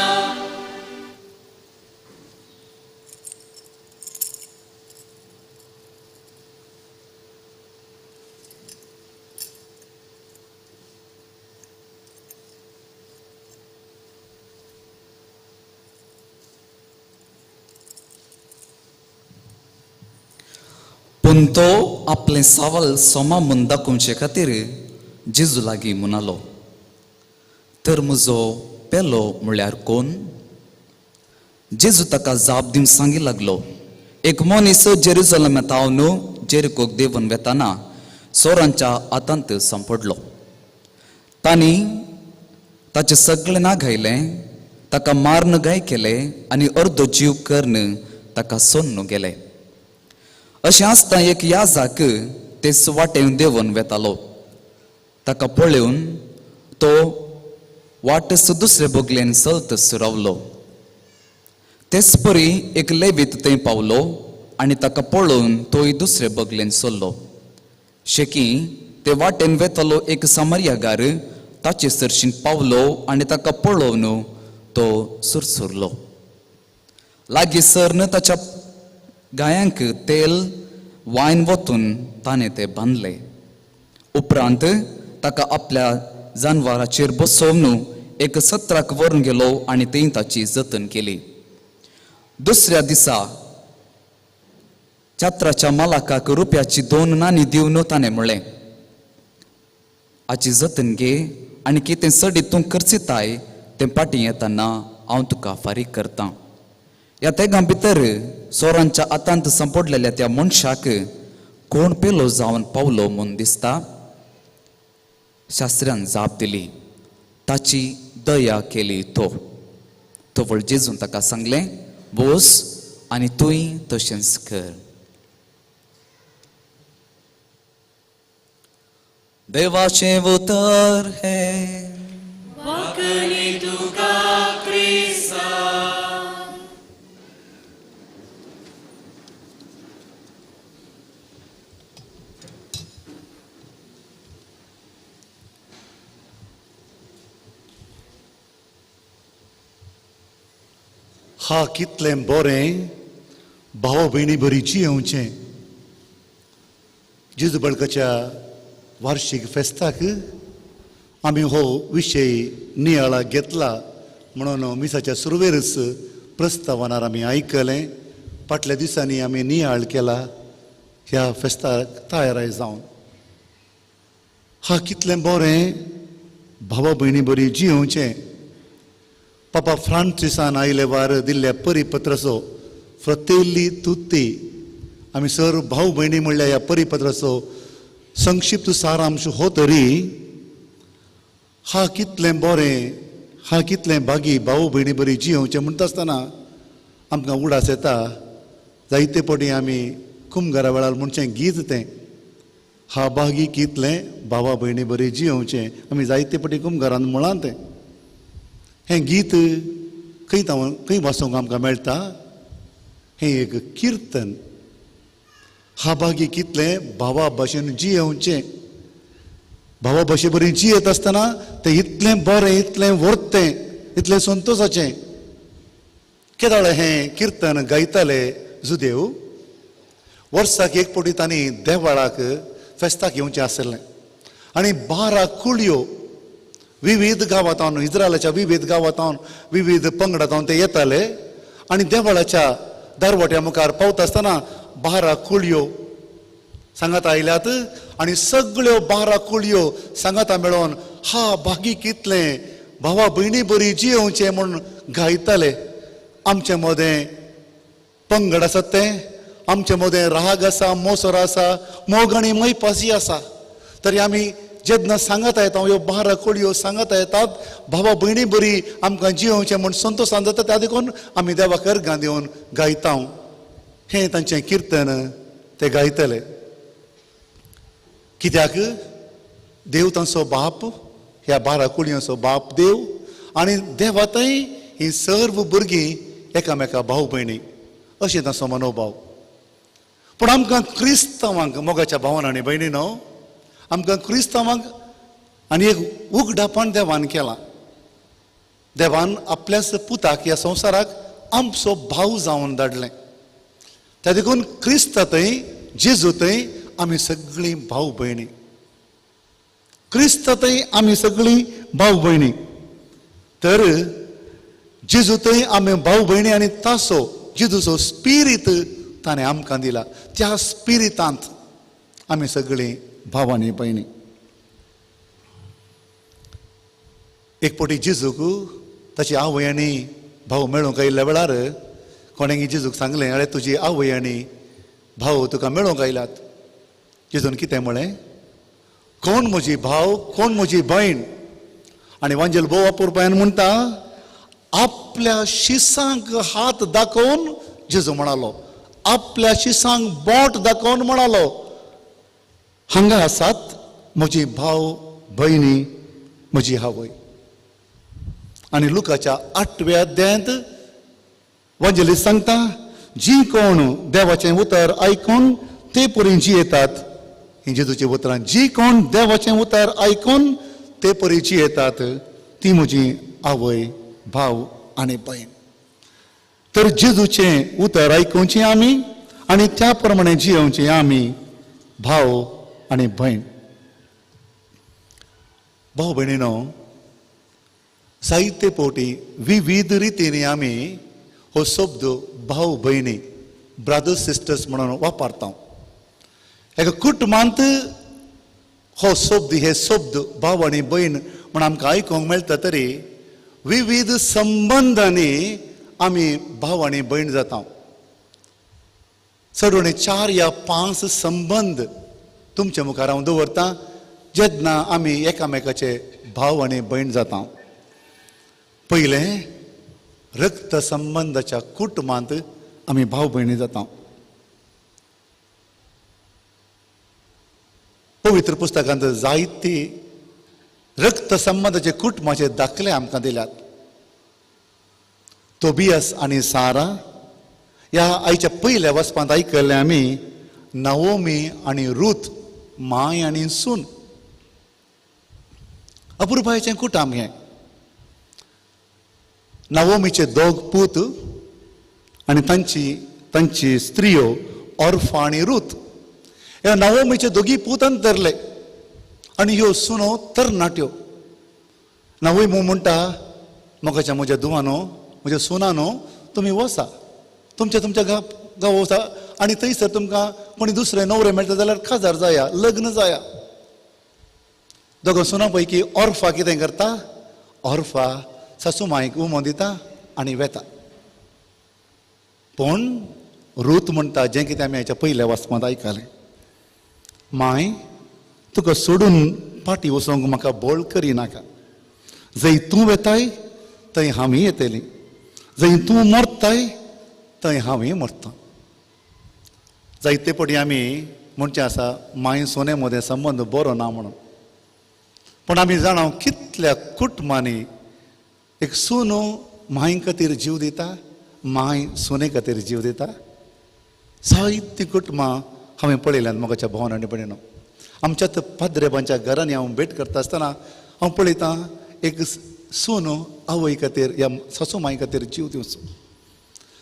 पूण तो आपले सावल सोमा म्हूण दाखोवचे खातीर जेजू लागीं म्हणालो, तर म्हजो पेलो म्हळ्यार कोण? जेजू ताका जाप दिवन सांगी लागलो, एक मनीस जेरुसलेमांत तावन जेरिकोक देंवन वेताना सोरांच्या हातांत सांपडलो. तांणी ताचें सगळें नागायलें, ताका मारन गाय केलें आनी अर्दो जीव कर्ण ताका सोन्न गेले. अशें आसता एक याजक ते वाटेन देंवन वेतालो. ताका पळोवन तो वाटस दुसरे बोगलेन चलतस रावलो. तेच परी एक लेवीत थंय पावलो आनी ताका पळोवन तोय दुसरे बोगलेन चल्लो. शेकी ते वाटेन वेतालो एक सामरियागार ताचे सरशीन पावलो आनी ताका पळोवन तो सुरसुरलो. लागीं सरन ताच्या गायांक तेल वायन वतून ताणें ते बांदले. उपरांत ताका आपल्या जानवराचेर बसोवन एक सत्राक व्हरून गेलो आनी थंय ताची जतन केली. दुसऱ्या दिसा चात्राच्या मालकाक रुपयाची 2 नाणी दिवन ताणें म्हळें, हाची जतन घे आनी कितें सडी तूं करचिताय तें फाटीं येताना हांव तुका फारीक करतां. ह्या तेगा भितर सोरांच्या हातांत सांपडलेल्या त्या मनशाक कोण पेलो जावन पावलो म्हूण दिसता? शास्त्रान जाप दिली, ताची दया केली तो. तवळ जेजून ताका सांगलें, बोस आनी तुंय तशेंच कर. देवाचें उतर हे वाकणी तुका क्रिस्ता. हा कितलें बरें भाव भयणी बरी जियेवचें. जेजू बाळकाच्या वार्षिक फेस्ताक आमी हो विशय नियाळा घेतला म्हणून मिसाच्या सुरवेरच प्रस्तावनार आमी आयकलें. फाटल्या दिसांनी आमी नियाळ केला ह्या फेस्ताक तयाराय जावन. हा कितलें बरें भावा भयणी बरी जियेवचें. पापा फ्रांसिसान आयले वार दिल्ल्या परिपत्राचो फ्रतेल्ली तुत्ती आमी सर भाव भयणी म्हणल्या ह्या परिपत्राचो संक्षिप्त सारांश हो तरी हा कितलें बरें, हा कितलें बागी भाव भयणी बरी जियेवचें म्हणटा आसतना आमकां उडास येता. जायते फावटी आमी कुमगारा वेळार म्हणचें गीत तें हा बागी कितलें भावा भयणी बरी जियेवचें. आमी जायते फावटी कुमगारान म्हळां तें. हें गीत खंय वाचूंक आमकां मेळटा? हें एक किर्तन. हा बागी कितलें भावा भाशेन जियेवचें. भावा भाशे बरी जियेत आसतना तें इतलें बरें, इतलें वर्तें, इतलें संतोशाचें. केदाळे हें किर्तन गायताले जुदेव. वर्साक एक फावटी तांणी देवाळाक फेस्ताक येवचें आसलें आनी 12 कुळयो विविध गांवांतून इस्रायलाच्या विविध गांवांतून विविध पंगडांतून ते येताले आनी देवळाच्या दरवट्या मुखार पावता आसतना 12 कुळयो सांगात आयल्यात आनी सगळ्यो 12 कुळयो सांगाता मेळोन हा भागी कितले भावा भयणी बरी जियोवचें म्हूण गायताले. आमचे मदें पंगड आसात ते, आमचे मदें राग आसा, मोसोर आसा, मोग आनी मैपासी आसा. तरी आमी जेन्ना सांगता येता ह्यो 12 कुळयो सांगता येतात भावा भयणी बरी आमकां जियोवचें म्हूण संतोशान जाता त्या देखून आमी देवाक अर्गां दिवन गायता. हें तांचें किर्तन ते गायतले. कित्याक देव तांचो बाप, ह्या 12 कुळयांचो बाप देव आनी देवातय ही सर्व भुरगीं एकामेका भाव भयणी अशें तांचो मनोभाव. पूण आमकां क्रिस्तांवांक मोगाच्या भावान आनी भयणीनो आमकां क्रिस्तांवांक आनी एक उगडापण देवान केलां. देवान आपल्याच पुताक ह्या संवसाराक आमचो भाव जावन धाडलें. त्या देखून क्रिस्तांतय जेजूतय आमी सगळीं भाव भयणी. क्रिस्तांतय आमी सगळीं भाव भयणी. तर जेजूतय आमी भाव भयणी आनी ताचो जेजूचो स्पिरीट ताणें आमकां दिला. त्या स्पिरितांत आमी सगळीं भाव आनी भयणी. एक फावटी जेजूक ताची आवय आनी भाव मेळूंक आयिल्ल्या वेळार कोणेंय जेजूक सांगलें अरे तुजी आवय आनी भाव तुका मेळूंक आयल्यात. जेजून कितें म्हळें, कोण म्हजी भाव, कोण म्हजी भयण. आनी वांजेल बोव अपुरबायन म्हणटा आपल्या शिसांक हात दाखोवन जेजू म्हणालो, आपल्या शिसांक बोट दाखोवन म्हणालो हांगा आसात म्हजी भाव भयणी, म्हजी आवय. आनी लुकाच्या 8व्या अध्यायांत वांजेलिस्ट सांगता जी कोण देवाचें उतर आयकून ते परी जियेतात. ही जेजूची उतरां, जी कोण देवाचें उतर आयकून ते परी जियेतात ती म्हजी आवय, भाव आनी भयण. तर जेजूचें उतर आयकुचें आमी आनी त्या प्रमाणे जियोवचें आमी भाव आनी भयण. भाव भयणीनो, जायते फावटी विविध रितींनी आमी हो शब्द भाव भयणी ब्रदर्स सिस्टर्स म्हणून वापरता. एका कुटुंबांत हो शब्द, हे शब्द भाव आनी भयण म्हण आमकां आयकूंक मेळटा. तरी विविध संबंधांनी आमी भाव आनी भयण जाता. चड उणें 4 या 5 संबंध तुमच्या मुखार हांव दवरतां जेन्ना आमी एकामेकाचे भाव आनी भयण जाता. पयलें, रक्त संबंधाच्या कुटुंबांत आमी भाव भयणी जाता. पवित्र पुस्तकांत जायती रक्त संबंधाचे कुटुंबाचे दाखले आमकां दिल्यात. तोबियास आनी सारा ह्या आयच्या पयल्या वचपांत आयकल्ले आमी नवोमी आनी रूथ, माय आनी सून. अपुरबायेचें कुटुंब हें. नवोमीचे 2 पूत आनी तांची स्त्रियो ऑर्फा आनी रूथ. ह्या नवोमीचे 2 पूत अंतरले आनी ह्यो सुनो तरणाट्यो. नवोमी म्हणटा मोगाच्या म्हज्या धुवानो, म्हज्या सुनानो, तुमी वसा तुमच्या गांव वसा आनी थंयसर तुमकां कोणी दुसरे नवरे मेळटा जाल्यार काजार जाया, लग्न जाया. 2 सुनां पैकी ऑर्फा कितें करता, ऑर्फा सासू मायक उमो दिता आनी वेता. पूण रूथ म्हणटा जें कितें आमी हाच्या पयल्या वचपांत आयकलें, माय तुका सोडून फाटीं वचोंक म्हाका बोळ करिनाका. जंय तूं वेताय थंय हांवूय येतलीं, जंय तूं मरताय थंय हांवूय मरतां. जायते फावटी आमी म्हणचें आसा माय सोने मदें संबंद बरो ना म्हणून. पूण आमी जाणा कितल्या कुटुंबांनी एक सुनो माय खातीर जीव दिता, माय सुने खातीर जीव दिता. जायती कुटुंबां हांवें पळयल्यात मोगाच्या भावान आनी भयणीनो. आमच्याच पाद्रेबांच्या घरांनी हांव भेट करता आसतना हांव पळयतां एक सून आवय खातीर या सासू माय खातीर जीव दिवचो.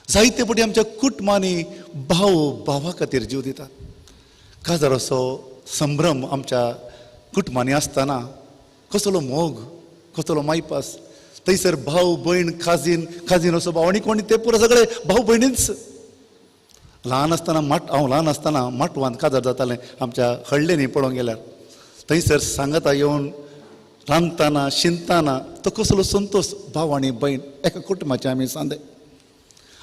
जायते फावटी आमच्या कुटुंबांनी भाव भावा खातीर जीव दितात. काजाराचो संभ्रम आमच्या कुटुंबांनी आसतना कसलो मोग कसलो मायपास थंयसर भाव भयण काजीन असो भाव आनी कोणी ते पुरो सगळे भाव भयणीच. हांव ल्हान आसतना माटवांत काजार जातालें आमच्या हळडेनी पळोवंक गेल्यार. थंयसर सांगता येवन रांदतना शिंतना तो कसलो संतोश भाव आनी भयण एका कुटुंबाचे आमी सांदे.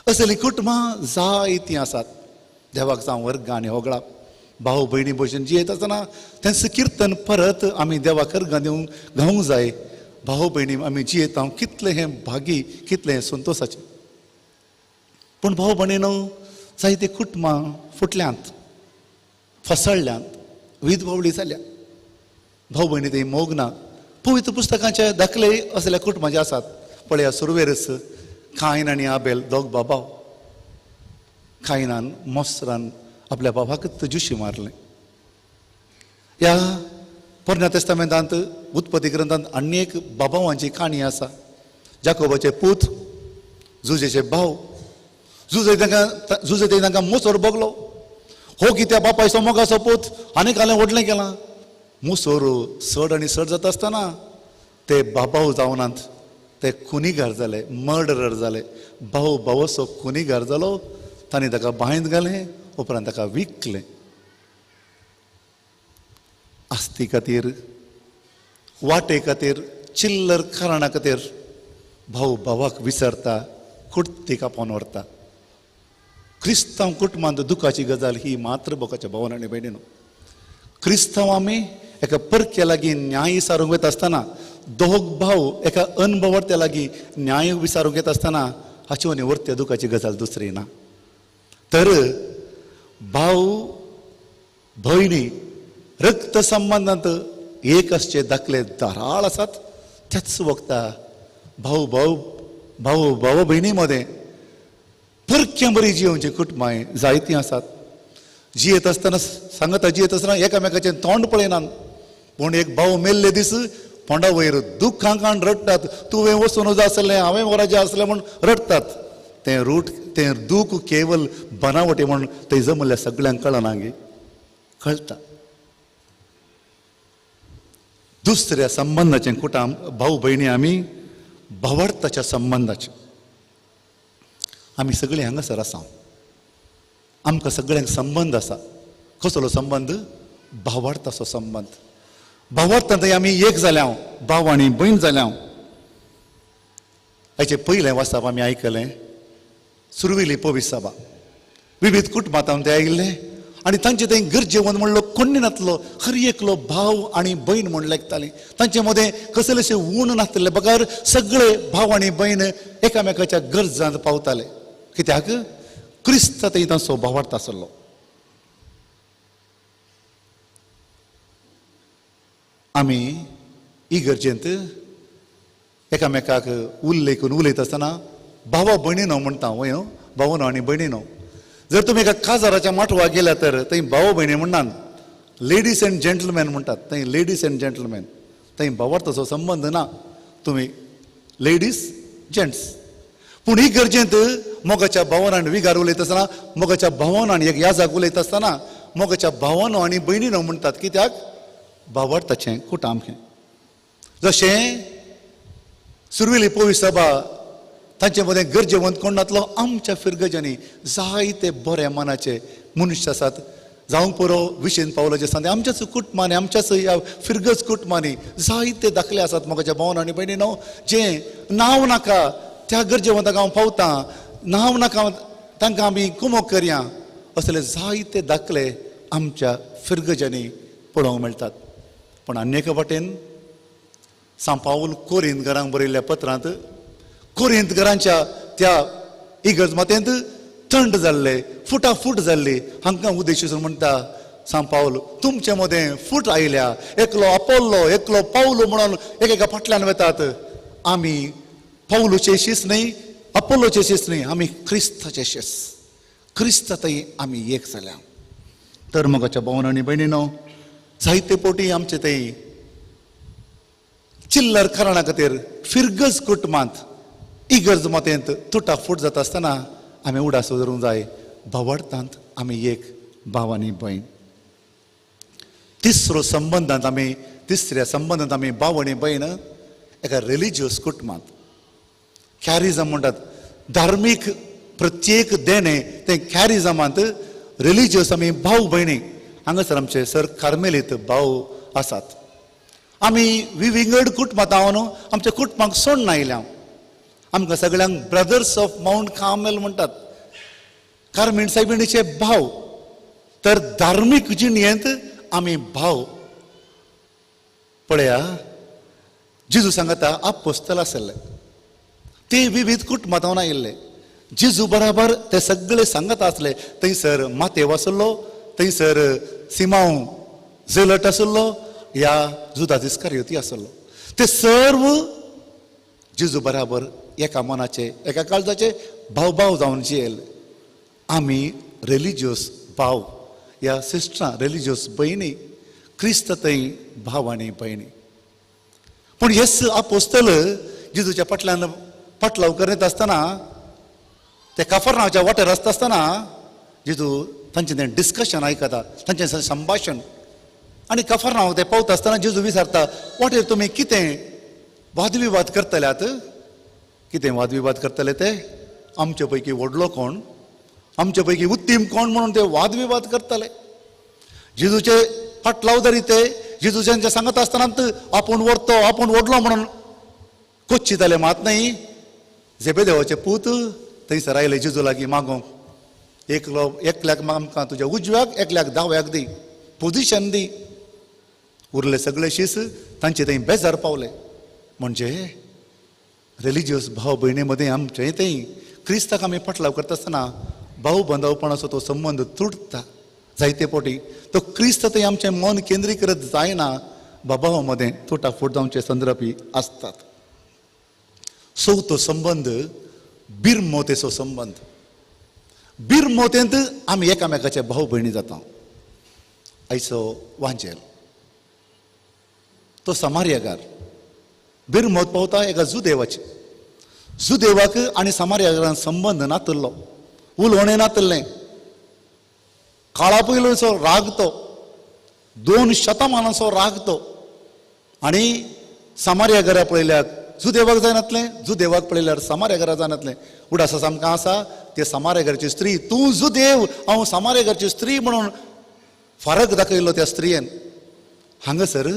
असलीं कुटुंबां जायतीं आसात. देवाक जावं वर्ग आनी होगळाप भाव भयणी भशेन जियेत आसतना तेंच किर्तन परत आमी देवाक अर्गां दिवंक गावूंक जाय. भाव भयणी आमी जियेता कितलें हें भागी कितलें हें संतोशाचें. पूण भाव भयणीनो जायते कुटुंबां फुटल्यांत फसळ्यांत विधवळी जाल्या. भाव भयणी थंय मोग ना. पवित्र पुस्तकाचे दाखले असल्या कुटुंबाचे आसात. पळया सुरवेरस कायन आनी आबेल दोग बाबाव. कायनान मोसरान आपल्या बाबाकच जुशी मारलें. ह्या पोरण्या तेस्तामेंतांत उत्पत्ती ग्रंथांत आनी एक बाबावांची काणी आसा. जाकोबाचे पूत जुजेचे भाव जुजे तांकां मोसोर बगलो. हो की त्या बापायचो मोगाचो पूत आनी कालें व्हडलें केलां. मुसोर सड आनी सड जाता आसतना ते बाबाव जावनात ते खुनीगार जाले मर्डरर जाले. भाव भावसो खुनीगार जालो. तांणी ताका बांयंत घालें उपरांत ताका विकलें. आस्ती खातीर वाटे खातीर चिल्लर कारणा खातीर भाव भावाक विसरता कुर्ती कापोवन व्हरता. क्रिस्तांव कुटुंबांत दुखाची गजाल ही मातृभोगाच्या भावान आनी भयणीनो. क्रिस्तांव आमी एका परक्या लागीं न्याय विचारूंक वता आसतना दोग भाव एका अनभवत्या लागीं न्याय विचारूंक येता आसतना हाचे वनी व्हरत्या दुखाची गजाल दुसरी ना. तर भाव भयणी रक्त संबंदांत एक आसचे दाखले धाराळ आसात. त्याच वखदा भाव भाव भाव भाव भयणी मदें परक्या बरी जियोवची कुटुंबां जायतीं आसात. जियेत आसतना सांगता जियेत आसतना एकामेकाचें तोंड पळयनात. पूण एक भाव मेल्ले दीस पोंडा वयर दुखां रडटात. तुवें वचून नजो आसलें हांवें वराचें आसलें म्हूण रडटात. तें दूख केवल बनावटी म्हूण थंय जमल्या सगळ्यांक कळना गे कळटा. दुसऱ्या संबंदाचें कुटाम भाव भयणी आमी भावार्थाच्या संबंदाचें आमी सगळीं हांगासर आसा. आमकां सगळ्यांक संबंद आसा. कसलो संबंद? भावार्थाचो संबंद. भावार्थांत आमी एक जाल्या भाव आनी भयण जाल्या. हाचे पयलें वाचप आमी आयकलें सुरविली पवित्र सभा. विविध कुटुंबांत ते आयिल्ले आनी तांचे थंय गरजेवंत म्हणलो कोणी नासलो. हर एकलो भाव आनी भयण म्हूण लेखतालीं. तांचे मदें कसलेशें उण नासलेले बगर सगळे भाव आनी भयण एकामेकाच्या गरजांत पावताले. कित्याक क्रिस्त थंय तांचो भावार्थ आसलो. आमी इगर्जेंत एकामेकाक उलयत आसतना भावा भयणीनो म्हणटा वय भावनो आनी भयणीनो. जर तुमी एका काजाराच्या माटवाक गेल्या तर थंय भाव भयणी म्हणनात लेडीज एंड जेंटलमॅन म्हणटात. थंय लेडीज एंड जेंटलमॅन. थंय भावार्थाचो संबंद ना. तुमी लेडीज जेंट्स. पूण ही गरजेंत मोगाच्या भावान विगार उलयता आसतना मोगाच्या भावान एक याजाक उलयता आसतना मोगाच्या भावानो आनी भयणीनो म्हणटात. कित्याक भावार्थाचें कुटाम हें. जशें सुरविली पवित्र सभा तांचे मदें गरजेवंत कोण नासलो. आमच्या फिरगजांनी जायते बऱ्या मनाचे मनुश्य आसात. जावंक पुरो विशेन पावलाचे सांगते आमच्याच कुटुंबांनी आमच्याच ह्या फिरगज कुटुंबांनी जायते दाखले आसात मोगाच्या भावान आनी भयणीनो. जें नांव नाका त्या गरजेवंताक हांव पावता. नांव नाका तांकां आमी कुमोग करया. असले जायते दाखले आमच्या फिरगजांनी पळोवंक मेळटात. पूण आनी एका वाटेन सान पावल कोरिंतकारांक बरयल्ल्या पत्रांत कोरिंतकारांच्या त्या इगर्ज मातेंत थंड जाल्ले फुटाफूट जाल्ली हांकां उद्देशून म्हणटा सान पावल तुमचे मदें फूट आयल्या. एकलो आपोल्लो एकलो पावलो म्हणून एकेका फाटल्यान वतात. आमी पावलोचे शीस न्हय आपोलोचे शीस न्हय आमी क्रिस्ताचे शीस. क्रिस्त थंय आमी एक जाल्या. तर मोगाच्या भावान आनी भयणीनो जायते पोटी आमचे थंय चिल्लर कारणा खातीर फिरगज कुटुंबांत इगर्ज मतेंत तुटाफूट जाता आसतना आमी उडास धरूंक जाय. भावार्थांत आमी एक भाव आनी भयण. तिसऱ्या संबंदांत आमी भाव आनी भयण एका रिलिजियस कुटुंबात कॅरिझम म्हणटात धार्मीक प्रत्येक देणे ते कॅरिझमांत रिलिजियस आमी भाव भयणी हांगासर आमचे सर कार्मेलीत भाव आसात. आमी विंगड कुटुंबात हांव न्हू आमच्या कुटुंबाक सोडून आयल्या. आमकां सगळ्यांक ब्रदर्स ऑफ माउंट कार्मेल म्हणटात, कार्मेल सायबिणीचे भाव. तर धार्मीक जिणेंत आमी भाव. पळया, जेजू सांगता आपोस्तल आसले ते विविध कुटुंबांत आयिल्ले. जेजू बराबर ते सगळे सांगत आसले. थंयसर मातेव आसलो, थंयसर सिमांव झेलट आसलो, या जुदास इस्कारियोती आसलो. ते सर्व जेजू बराबर एका मनाचे एका काळजाचे भाव भाव जावन जियेले. आमी रिलिजियस भाव, या सिस्टरां रिलिजियस भयणी, क्रिस्त थंय भाव आनी भयणी. पूण येस आपोस्तल जेजूच्या पटलाव करीत आसतना ते कफरनावाच्या वाटेर आसतना जेजू तांचें तें डिस्कशन आयकता, तांचें संभाशण. आनी कफरनाव ते पावता आसतना जेजू विचारता, वाटेर तुमी कितें वादविवाद करतल्यात? कितें वादविवाद करतले ते? आमचे पैकी व्हडलो कोण, आमचे पैकी उत्तीम कोण म्हणून ते वादविवाद करतले. जेजूचे फाटलाव धरी ते जेजूच्या सांगत आसतना आपूण व्हरतो, आपूण व्हडलो म्हणून कोच्चिताले मात न्ही. झेबेदेवाचे पूत थंयसर आयले जेजू लागीं मागोंक, एकल्याक आमकां तुज्या उजव्याक एकल्याक दाव्याक दी, पोजिशन दी. उरले सगळे शीस तांचे थंय बेजार पावले. म्हणजे रिलिजियस भाव भयणी मदें आमचे थंय क्रिस्ताक आमी पटलाव करता आसतना भाव बांदवपणाचो तो संबंद तुटता. जायते पोटी तो क्रिस्त थंय आमचें मन केंद्रीकृत जायना, भावा मदें तुटाफूट जावचे संदर्भी आसतात. सो तो संबंद बिरमोतेचो संबंद. बिरमोतेंत आमी एकामेकाचे भाव भयणी जाता. आयचो वांजेल तो समार्यागार बिरमोत पावता एका जुदेवाचे. जुदेवाक आनी समार्यागारान संबंद नातल्लो, उलोवणें नातल्लें. काळा पयलोचो राग तो, 2 शतमानाचो राग तो. आनी समार्यागारा पळयल्यार जुदेवाक जायनातलें, जुदेवाक पळयल्यार समार्यागारा जायनातलें. उडास आमकां आसा ते समार्यागारची स्त्री, तूं जुदेव हांव समार्यागारची स्त्री म्हणून फरक दाखयलो त्या स्त्रियेन. हांगासर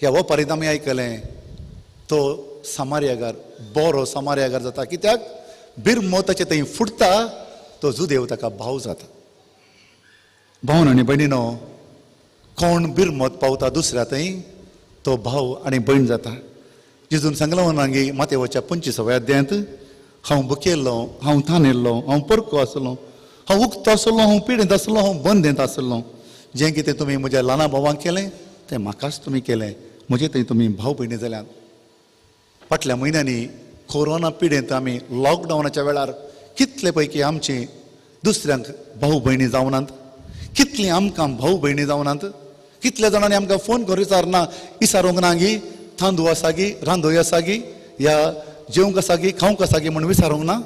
ह्या वपारीत आमी आयकलें तो समार्यागार बरो समार्यागार जाता. कित्याक बिरमोताचे थंय फुटता, तो जुदेव ताका भाव जाता. भावन आनी भयणीनो, कोण बिरमोत पावता दुसऱ्या थंय तो भाव आनी भयण जाता. जेजून सांगलो म्हणून मातेवाच्या 25व्या अध्यायांत, हांव भुकेल्लो, हांव थानेल्लो, हांव परको आसलो, हांव उक्तो आसलो, हांव पिडेंत आसलो, हांव बंदेंत आसलो. जें कितें तुमी म्हज्या ल्हाना भावांक केलें तें म्हाकाच तुमी केलें. म्हजे थंय तुमी भाव भयणी जाल्यात. फाटल्या म्हयन्यांनी कोरोना पिडेंत आमी लॉकडावनाच्या वेळार कितले पैकी आमची दुसऱ्यांक भाव भयणी जावनात, कितलीं आमकां भाव भयणी जावनात. कितल्या जाणांनी आमकां फोन करून विचारना, इसारूंक ना गी, तांदूळ आसा गी, रांदोय आसा गी, या जेवंक आसा गी, खावंक आसा गी म्हणून विचारूंक ना.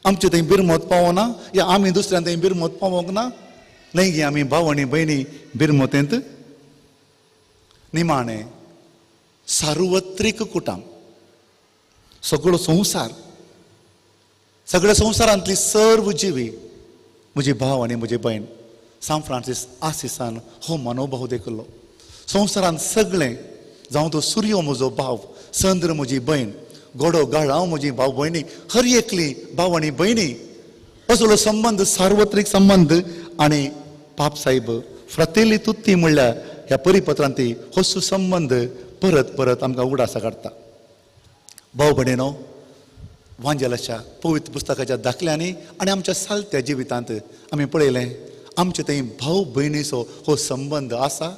आमचे थंय बिरमोत पावना, या आमी दुसऱ्यां थंय बिरमोत पावोंक ना. न्हय गी, आमी भाव आनी भयणी बिरमोतेंत. निमाणें सार्वत्रीक कुटुंब, सगळो संवसार, सगळ्या संवसारांतली सर्व जिवी म्हजी भाव आनी म्हजी भयण. सान फ्रांसीस आसिसान हो मनोभाव देखलो. संवसारांत सगळें, जावं तो सूर्य म्हजो भाव, चंद्र म्हजी भयण, गोडो गाळाव म्हजी भाव भयणी, हर एकली भाव आनी भयणी. असलो संबंद, सार्वत्रीक संबंद. आनी पाप साहेब फ्रतेली तुत्ती म्हणल्यार ह्या परिपत्रांत हो सुसंबंद परत परत आमकां उगडासा काडटा. भाव भयणीनो, वांजेलाच्या पवित्र पुस्तकाच्या दाखल्यांनी आनी आमच्या सालत्या जिवितांत आमी पळयलें, आमचे थंय भाव भयणीचो हो संबंद आसा,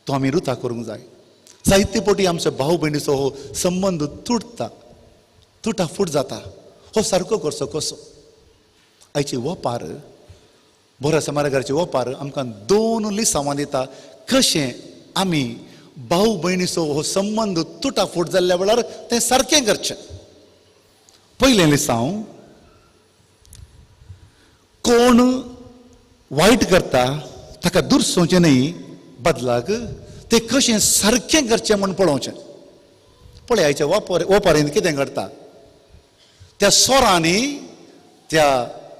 तो आमी रुता करूंक जाय. जायते पोटी आमच्या भाव भयणीचो हो संबंद तुटता, तुटाफूट जाता. हो सारको करचो कसो? आयची वपार, बऱ्या समारगारची वपार आमकां 2 लिसांवां दिता कशें आमी भाव भयणीचो हो संबंद तुटाफूट जाल्ल्या वेळार तें सारकें करचें. पयलें लिसांव, कोण वायट करता ताका दुरसोवचें न्ही, बदलाक तें कशें सारकें करचें म्हूण पळोवचें. पळय आयच्या ओपारेंत कितें घडटा त्या सोरांनी त्या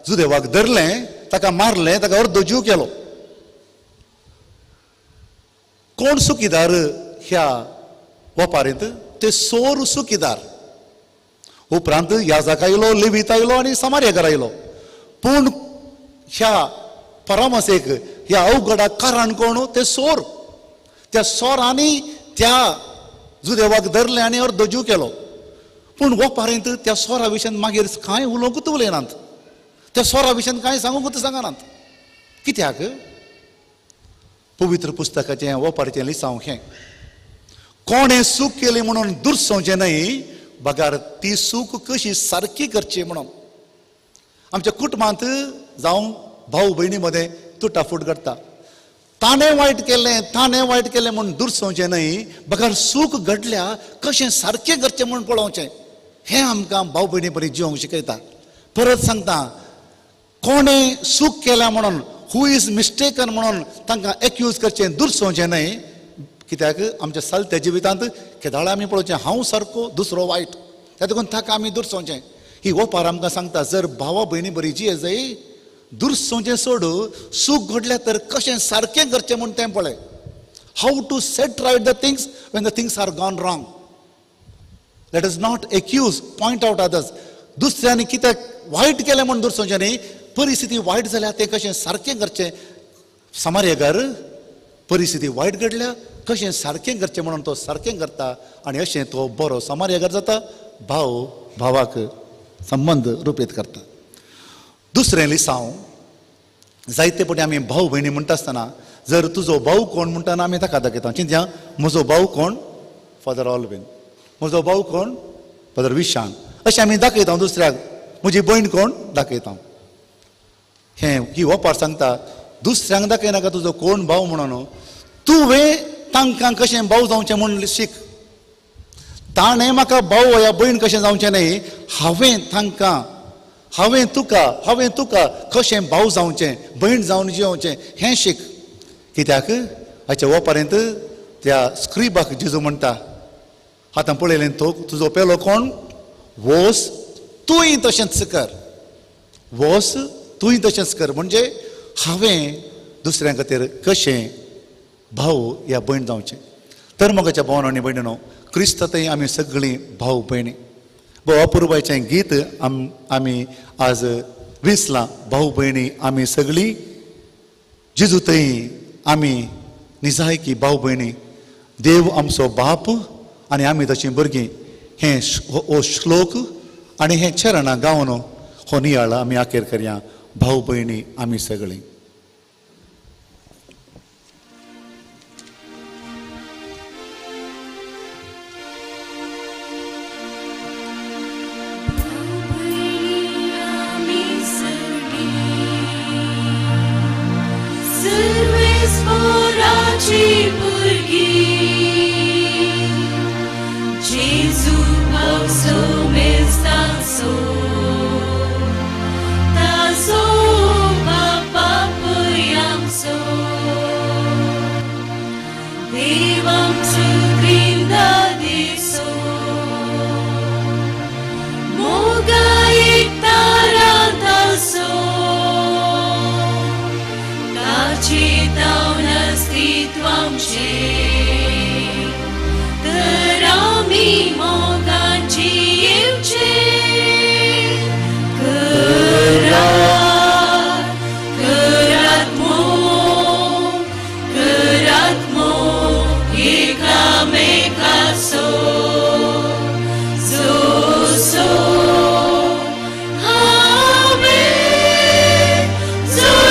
जुदेवाक धरलें ताका मारलें ताका अर्दो जीव केलो कोण सुखीदार ह्या ओपारेंत ते सोर सुखीदार उपरांत याजक आयलो लेवीत आयलो आनी समार्यकार आयलो पूण ह्या परामसेक ह्या अवघडाक कारण कोण ते सोर त्या सोरांनी त्या जुदेवाक धरलें आनी अर्दो जीव केलो पूण ओपारेंत त्या सोरा विशयान मागीर कांय उलोवंकूच उलयनात त्या सोरा विशयान कांय सांगूंकूच सांगनात कित्याक पवित्र पुस्तकाचें ओपारेचें लिसांव हें कोणें सूख केली म्हणून दुर्सोवचें न्हय बगार ती सूख कशी सारकी करची म्हणून आमच्या कुटुंबांत जावं भाऊ भयणी मदें तुटाफूट घडटा ताणें वायट केलें म्हणून दुर्सोवचें न्हय बगार सूख घडल्या कशें सारकें करचें म्हणून पळोवचें हें आमकां भाऊ भयणी बरी जिवंक शिकयता परत सांगता कोणें सूख केल्या म्हणून हू इज मिस्टेकन म्हणून तांकां एक्यूज करचें दुर्सोवचें न्हय कित्याक आमच्या चलत्या जिवितांत केदाळे आमी पळोवचें हांव सारको दुसरो वायट त्या देखून ताका आमी दुर्सोवचें ही ओपार आमकां सांगता जर भावा भयणी बरी जिये जाय दुर्सोवचें सोड सूख घडल्या तर कशें सारकें करचें म्हूण तें पळय how to set right the things when the things are gone wrong let is not accuse point out others दुसऱ्यांनी कित्याक वायट केलें म्हूण दुर्सोवचें न्ही परिस्थिती वायट जाल्या तें कशें सारकें करचें समार्यकार परिस्थिती वायट घडल्या कशें सारकें करचें म्हणून तो सारकें करता आनी अशें तो बरो समार्यकार जाता भाव भावाक संबंद रुपीत करता दुसरें लिसांव जायते फावटी आमी भाऊ भयणी म्हणटा आसतना जर तुजो भाऊ कोण म्हणटाना आमी ताका दाखयता चिंत्या म्हजो भाऊ कोण फादर ऑल्विन म्हजो भाऊ कोण फादर विशान अशें आमी दाखयता दुसऱ्याक म्हजी भयण कोण दाखयता हें ही ओपार सांगता दुसऱ्यांक दाखयनाका तुजो कोण भाव म्हणून तुवें तांकां कशें भाव जावचें म्हूण शीक ताणें म्हाका भाव ह्या भयण कशें जावचें न्हय हांवें तुका कशें भाव जावचें भयण जावन जिवचें हें शीक कित्याक हाच्या ओपारेंत त्या स्क्रिबाक जेजू म्हणटा आतां पळयलें तो तुजो पेलो कोण वोस तूंय तशेंच कर म्हणजे हांवें दुसऱ्यां खातीर कशें भाव ह्या भयण जावचें तर मोगाच्या भावांनो आनी भयणीनो क्रिस्तांतय आमी सगळीं भाव भयणी भोव अपुर्बाचें गीत आमी आज विसलां भाऊ भयणी आमी सगळीं जेजूतय आमी निजायकी भाव भयणी देव आमचो बाप आनी आमी ताचीं भुरगीं हें हो श्लोक आनी हें चरणां गावन हो नियाळ आमी आखेर करया भाऊ भयणी आमी सगळीं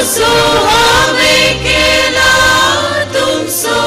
So have केला तुमचो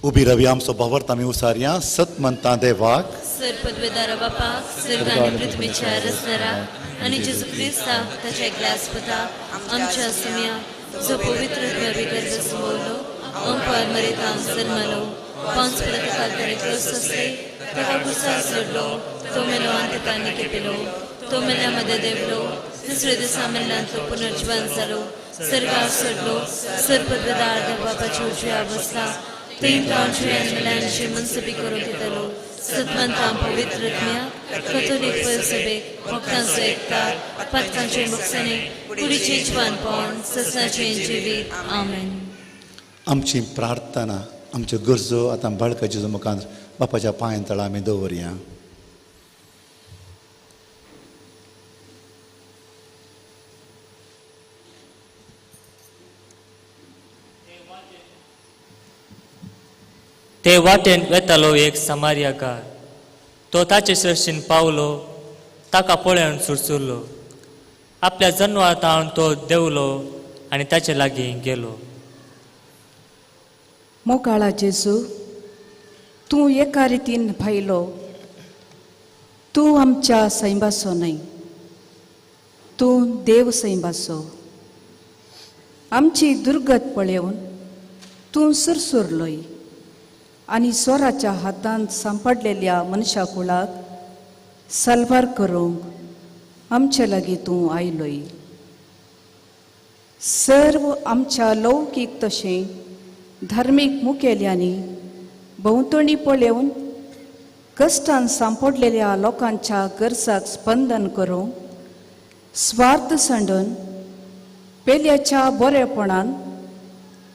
उबी रवी आमचो भावार्थ आमी उसारया सत म्हणटा देवाक सर पदवेदारा बापाक सर्ग आनी पृथ्वीच्या रचणारा आनी जेजू क्रिस्ताक ताच्या एकल्यास्पदा आमच्या सुम्या जो पवित्र गर्भ संभोवलो अंपार मरेतांक जल्मलो पांच प्रतकाल ताणे क्रस्त असले ताका कुसार सोडलो तो मेलो अंतकांनी केपेलो तो मेल्यामध्ये देवलो दुसरे दिसा मेल्ल्यांतलो पुनर्जीवन जालो सर्गार सोडलो सरपदवेदार देवबापाच्या उजव्या बसला तीन पांचव्यान मेल्ल्यांची मनसबी करून दितलो सतमंतां पवित्र आत्म्या कॅथोलिक सभेक भक्तांचो एकतार पातकांचे मुक्तसाणी कुडीचे जवानपण ससनाचे जिवीत आमेन. आमची प्रार्थना आमच्यो गरजो आतां बाळका जेजू मुखार बापाच्या पांयां तळा आमी दवरया. ते वाटेन वेतालो एक समार्याकार तो ताचे श्रेश्ठीन पावलो ताका पळोवन सुरसुरलो आपल्या जन्मात हाडून तो देवलो आनी ताचे लागीं गेलो. मोगाळा जेजू तूं एका रितीन भायलो तूं आमच्या सैंबासो न्हय तूं देव सैंबासो आमची दुर्गत पळोवन तूं सुरसुरलोय आनी स्वराच्या हातांत सांपडलेल्या मनशा कुळाक साल्वार करूंक आमचे लागीं तूं आयलोय. सर्व आमच्या लौकीक तशें धार्मीक मुखेल्यांनी भोंवतणी पळोवन कश्टान सांपडलेल्या लोकांच्या गरजाक स्पंदन करूंक स्वार्थ सांडून पेल्याच्या बरेपणान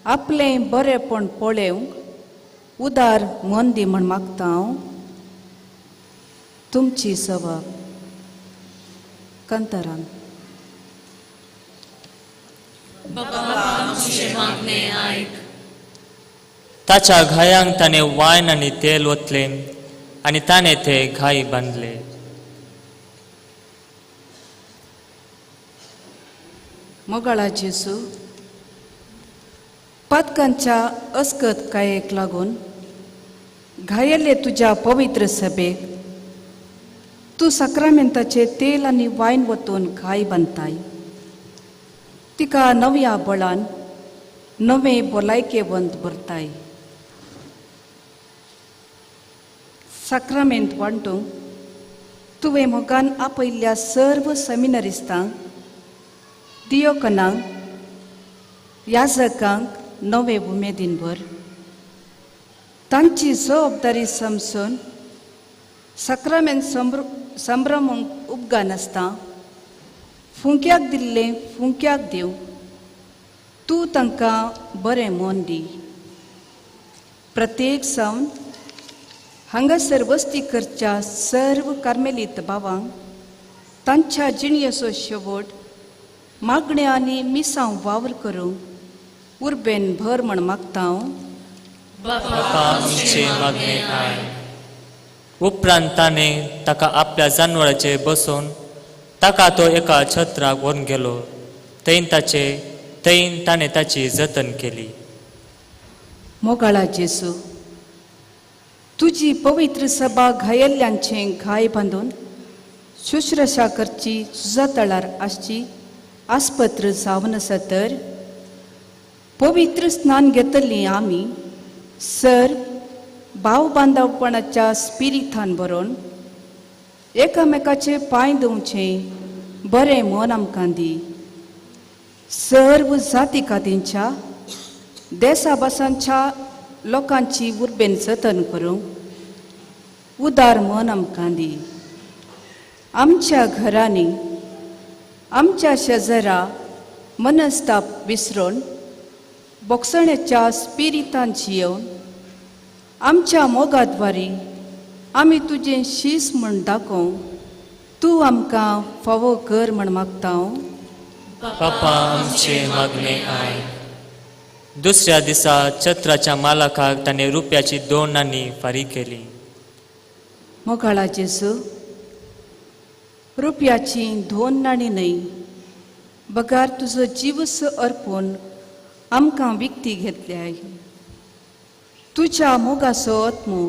आपलें बरेपण पळोवंक उदार मन दी म्हण मागता हांव. तुमची सवा कंतरान ताच्या घायांक ताणें वायन आनी तेल ओतले आनी ताणें ते घाय बांदले. मोगाळा जेजू पातकांच्या अस्कत कायेक लागून घायल्ले तुज्या पवित्र सभेक तूं सक्रामेंताचे तेल आनी वायन वतून घाय बांदताय. तिका नव्या बळान नवे भलायकेवंत भरताय. सक्रामेंत वांटूंक तुवें मोगान आपयल्ल्या सर्व सेमिनरिस्तांक दियोकनांक याजकांक नवे उमेदीन भर. तांची जबाबदारी समजून सक्रामेंत संभ्रमूंक उपगा नासता फुंक्याक दिल्लें फुंक्याक दिव. तूं तांकां बरें मन दी. प्रत्येक सावन हांगासर वस्ती करच्या सर्व कार्मेलीत भावांक तांच्या जिणयेचो शेवट मागण्या आनी मिसांव वावर करूंक उर्बेन भर म्हण मागता हांव. बापा आमचे मागणे आय. उपरांत ताणें ताका आपल्या जानवराचेर बसोवन ताका तो एका छत्राक व्हरून गेलो. थंय ताणें ताची जतन केली. मोगाळा जेजू तुजी पवित्र सभा घायल्ल्यांचें घाय बांदून शुश्रशा करची तुज्या तळार आसची आस्पत्र जावन आसा तर पवित्र स्नान घेतलीं आमी सर भाव बांदवपणाच्या स्पिरितान बरोवन एकामेकाचे पांय धुवचें बरें मन आमकां दी. सर्व जाती कातींच्या देसाभासांच्या लोकांची उर्बेन जतन करूंक उदार मन आमकां दी. आमच्या घरांनी आमच्या शेजारा मनस्ताप विसरून बोगसण्याच्या स्पिरितान जियेवन आमच्या मोगाद्वारी आमी तुजें शीस म्हण दाखोवंक तूं आमकां फावो कर म्हण मागता हांव. बापा आमचे मागणे आय. दुसऱ्या दिसा छत्राच्या मालकाक ताणें रुपयाची 2 नाणी फारीक केली. मोगाळा जेजू रुपयाची 2 नाणी न्हय बगार तुजो जीवस अर्पून आमकां विकती घेतल्याय. तुज्या मोगाचो आत्मो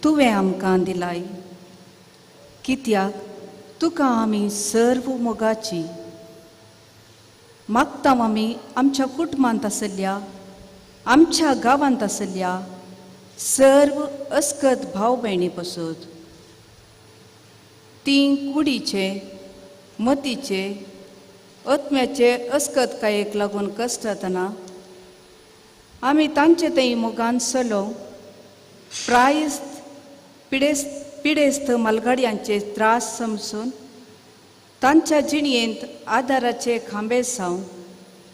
तुवें आमकां दिलाय. कित्याक तुका आमी सर्व मोगाची मागता आमी आमच्या कुटुंबांत आसल्या आमच्या गांवांत आसल्या सर्व अस्कत भाव भयणी पासून ती कुडीचे मतीचे आत्म्याचे अस्कतकायेक लागून कश्ट जातना आमी तांचे थंय मोगान चलो पिडेस्त मालगाडयांचे त्रास समजून तांच्या जिणयेंत आदाराचे खांबे जावन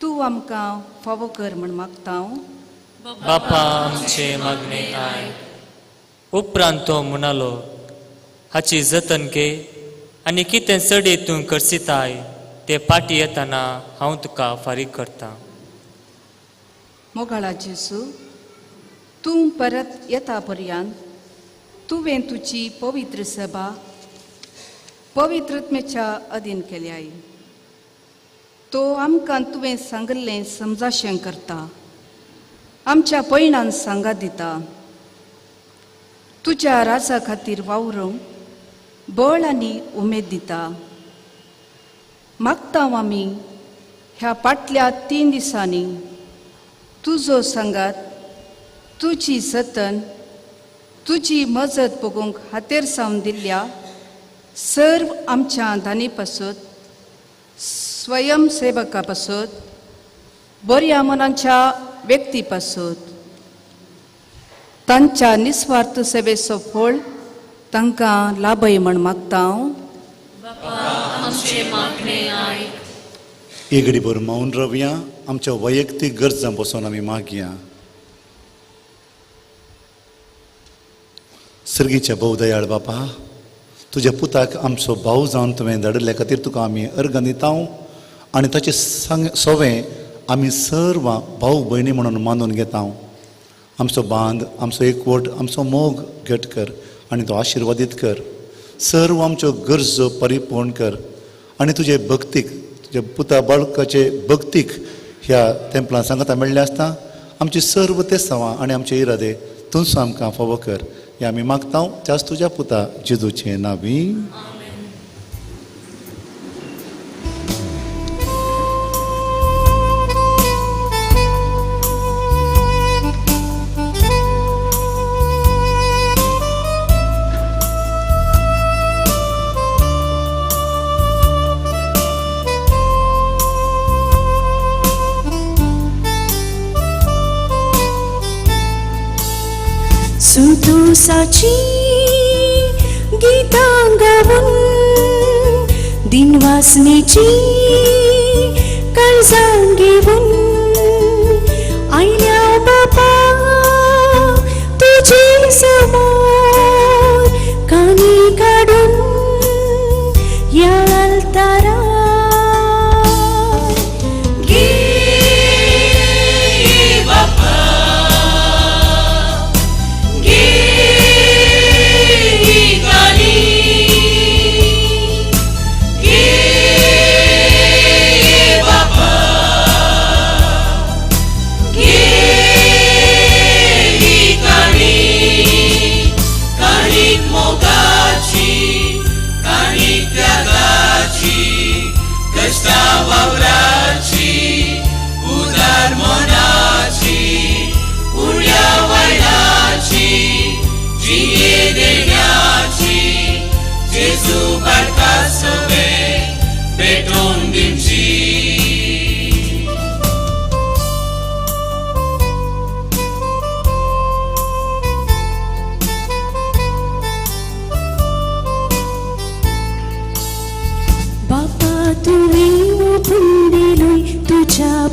तूं आमकां फावो कर म्हण मागता हांव. बापा आमचे मागणे आयक. उपरांत तो म्हणालो, हाची जतन घे आनी कितें चड तूं करसिताय ते पाटी येतना हांव तुका फारीक करतां. मोगाळा जेसू, तूं परत येता पर्यंत तुवें तुजी पवित्र सभा पवित्रत्मेच्या अधीन केल्याय. तो आमकां तुवें सांगल्लें समजाशें करता, आमच्या पैणान सांगात दिता. तुज्या राजा खातीर वावरूंक बळ आनी उमेद दिता. मागता आमी ह्या फाटल्या 3 दिसांनी तुजो सांगात, तुजी जतन, तुजी मजत बगूंक हातेर सावन दिल्ल्या सर्व आमच्या दानी पासून स्वयंसेवका पासून बऱ्या मनाच्या व्यक्ती पासून तांच्या निस्वार्थ सेवेचो फळ तांकां लाभय म्हण मागता हांव. आमचे मागणे आयक. एक घडी भर मौन रावया, आमच्या वैयक्तीक गरजां बसून आमी मागया. सर्गीच्या भोवदयाळ बापा, तुज्या पुताक आमचो भाव जावन तुवें धाडिल्ल्या खातीर तुका आमी अर्घ दिता आनी ताचे सोवें आमी सर्व भाव भयणी म्हणून मानून घेता. आमचो बांद, आमचो एकवट, आमचो मोग घट कर आनी तो आशिर्वादीत कर. सर्व आमच्यो गरजो परिपूर्ण कर आनी तुजे भक्तीक, तुज्या पुता बाळकाचे भक्तीक ह्या तेंपलां सांगता मेळ्ळें आसता आमची सर्व तेसांवां आनी आमचे इरादे तूंच आमकां फावो कर. हे आमी मागता त्याच तुज्या पुता जेजूचे नांवी. सुतोसाची गीतां गावून दिनवासनेची काळजां घेवन आयल्या बापा तुजे समोर कानी काडून ह्या आल्तारार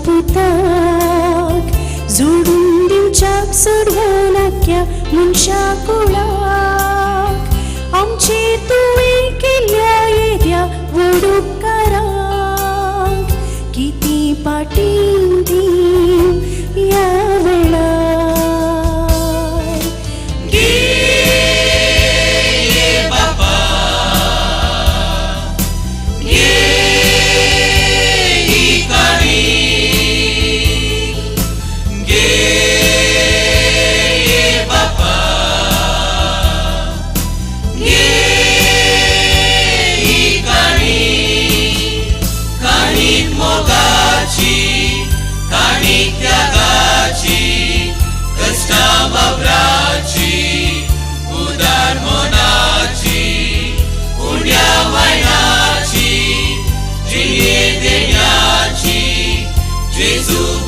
पुताक जोडून दिवच्याक सोडवनाक्या मनशा कुळाक आमची तुवें केल्ल्या येद्या व्हड उपकाराक किती पाटीं दीव ह्या वेळार.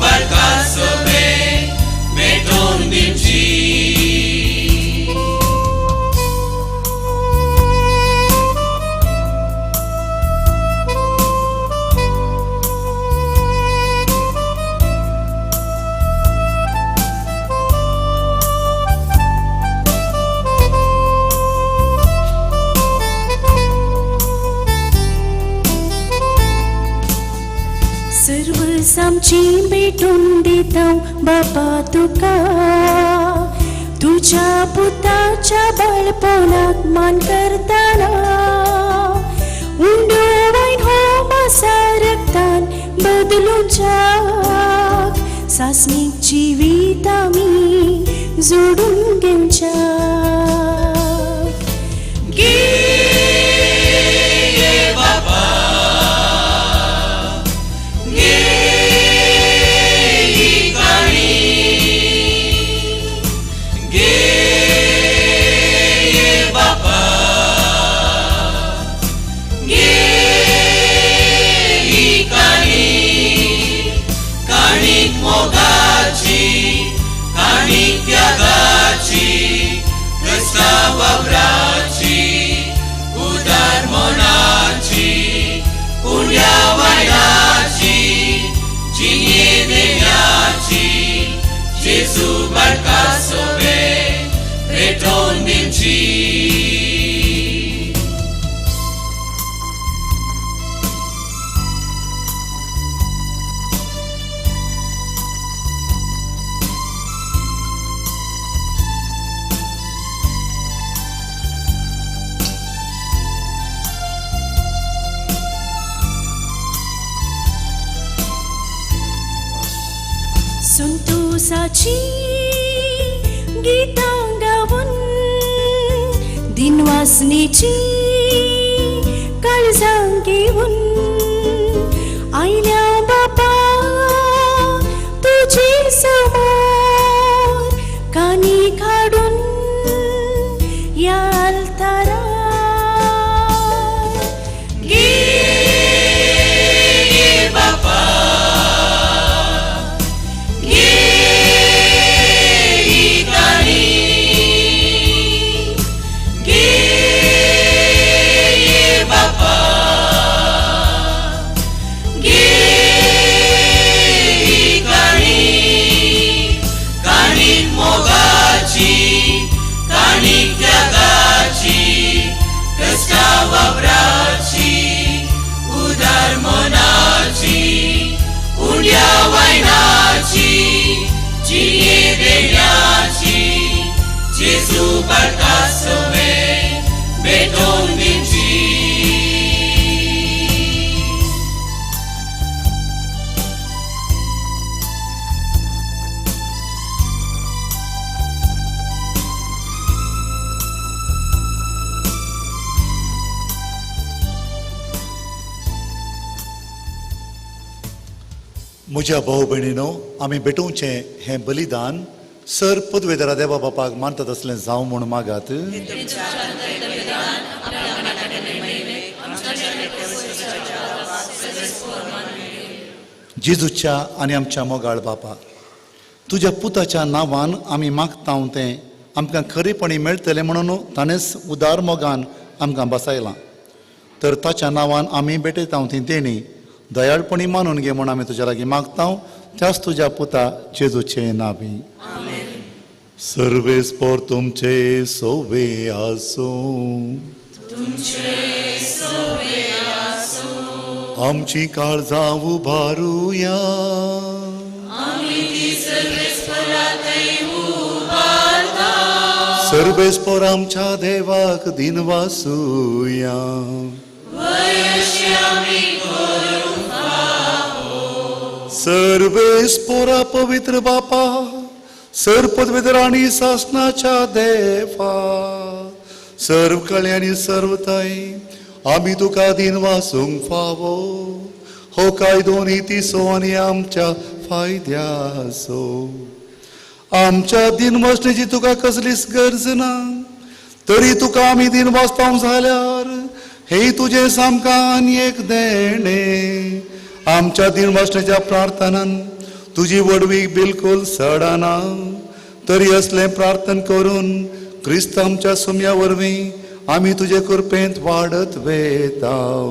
barcasobe beton dimci. सर्व सामची भेटून देता बाबा तुका तुझ्या पुताच्या बाळपणात मान करताना उंडो वाईन हो मासा रक्तान बदलून जाग सासनीक जिवीत आमी जोडून घेवच्या Gesù barcasobe beton dimci. संतोषाची गीतां गावून दिनवासनेची काळजां घेऊन आयल्या बापा तुझे समोर कानी काढून या अल्तारा Gesù barcasobe beton dimci. म्हज्या भाऊ भयणीनो आमी भेटोवचें हें बलिदान सर पदवेदरा देवा बापाक मानतात असलें जावं म्हूण मागात. जेजूच्या आनी आमच्या मोगाळ बापा तुज्या पुताच्या नांवान आमी मागतां तें आमकां खरेपणी मेळटलें म्हणून ताणेंच उदार मोगान आमकां बसयलां. तर ताच्या नांवान आमी भेटयता ती देणी दयाळपणी मानून घे म्हूण आमी तुज्या लागीं मागतां. त्याच तुज्या पुता जेजूचे नांवी. सर्वेस्पर तुमचे सोवे आसूं. आमची काळजां उबारुया. सर्वेस्पर आमच्या देवाक दिनवासुया. सर्वेस्पोरा पवित्र बापा सर्व पदवेदर आणि शासनाच्या देवा सर्व कळे आणि सर्वताई आम्ही तुका दिन वासूंक फावो. हो कायदो नितीसो आणि आमच्या फायद्यासो. आमच्या दिन वाचण्याची तुका कसलीच गरज ना तरी तुका आम्ही दिन वाचपाक झाल्यार हे तुझे सामका आनी एक देणे. आमच्या दिन वाचण्याच्या प्रार्थनान तुजी वडवी बिलकुल सडाना तरी असलें प्रार्थन करून क्रिस्त आमच्या सुम्या वरवीं आमी तुजे कृपेंत वाडत वेताव.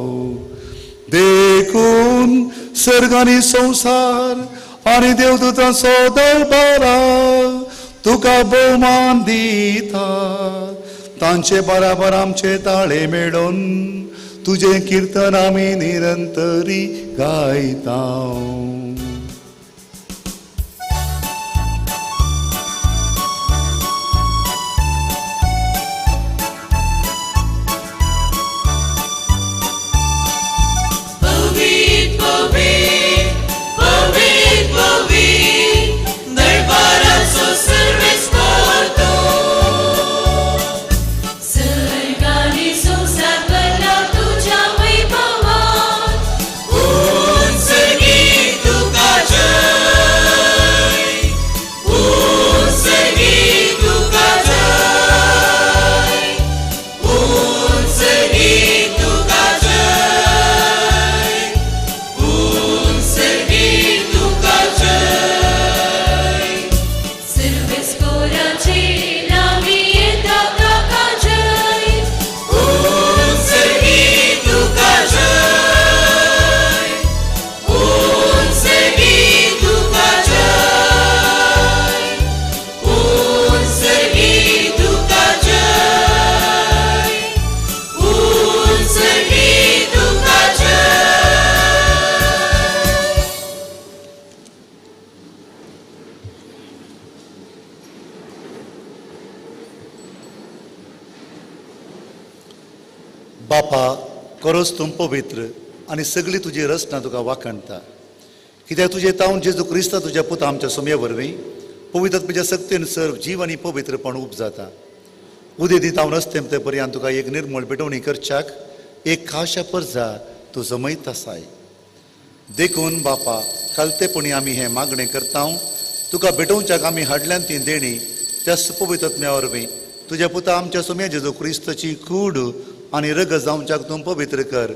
देखून सर्ग आनी संसार आनी देवदूतांचो दरबारा तुका भोवमान दिता. तांचे बराबर आमचे ताळे मेळोन तुझे कीर्तन आमी निरंतरी गायता. Pavit, pavit, pavit, pavit, दरबाराचो Sarves करतो. सर्गानी संसार भरला तुझ्या वैभवात. उंच गीत तुका जय, उंच गीत तुका जय, उंच गीत तुका जय, उंच गीत तुका जय. सर्वेस्कोराचे नावे येता ताका जय. उंच गीत तुका जय, उंच गीत तुका जय, उंच गीत तुका जय, उंच गीत तुका जय. बापा करोस तूं पवित्र आनी सगळी तुजी रचना तुका वाखणटा. कित्याक तुजे तावन जेजू क्रिस्ता तुज्या पुता आमच्या सुमये वरवीं पवित्र तुज्या सक्तीन सर्व जीव आनी पवित्रपण उब जाता. उदे दीत हांव रस्तें ते पर्यंत तुका एक निर्मळ पेटवणी करच्याक एक खाशा परजा तूं जमयत आसाय. देखून बापा कालतेपणी आमी हें मागणें करता. तुका भेटोवच्याक आमी हाडल्यान ती देणी त्या सुपवित्रत्म्या वरवीं तुज्या पुता आमच्या सुमया जेजू क्रिस्ताची कूड आनी रग जावच्याक तूं पवित्र कर.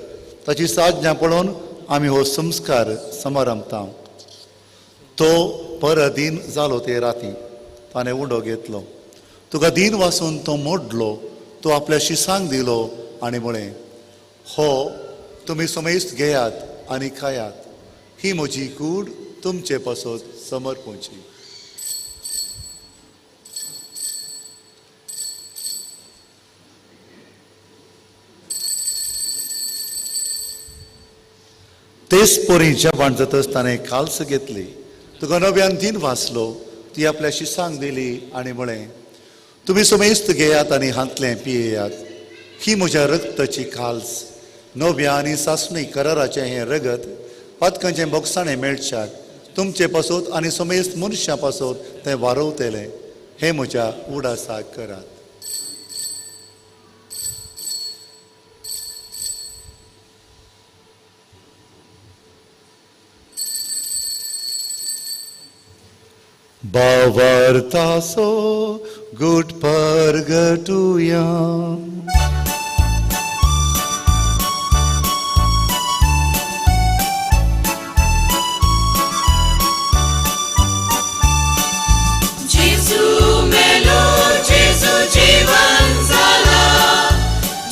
ताची साज्ञा पळोवन आमी हो संस्कार समारंभता. तो परदीन जालो ते राती ताणें उडो घेतलो. तुका दीन वासून तो मोडलो. तो आपल्या शिसांक दिलो आनी म्हळें, हो तुमी समेस्त घेयात आनी खायात. ही म्हजी कूड तुमचे पासत समर्पूची. तेच पोरी जेवण जातच ताणें काल्स घेतली. तुका नव्यान दीन वाचलो. ती आपल्या शिसांक दिली आनी म्हळें, तुमी समेस्त घेयात आनी हातलें पियेयात. ही म्हज्या रगताची काल्स, नव्या आनी सासणी कराराचें हें रगत पातकांचें बोगसाणें मेळच्याक तुमचे पासत आनी समेस्त मनशां पासत तें वारवतलें. हें म्हज्या उडासाक करात. Bavartaso good pargatuya. जेजू मेलो, जेजू जीवन जाला,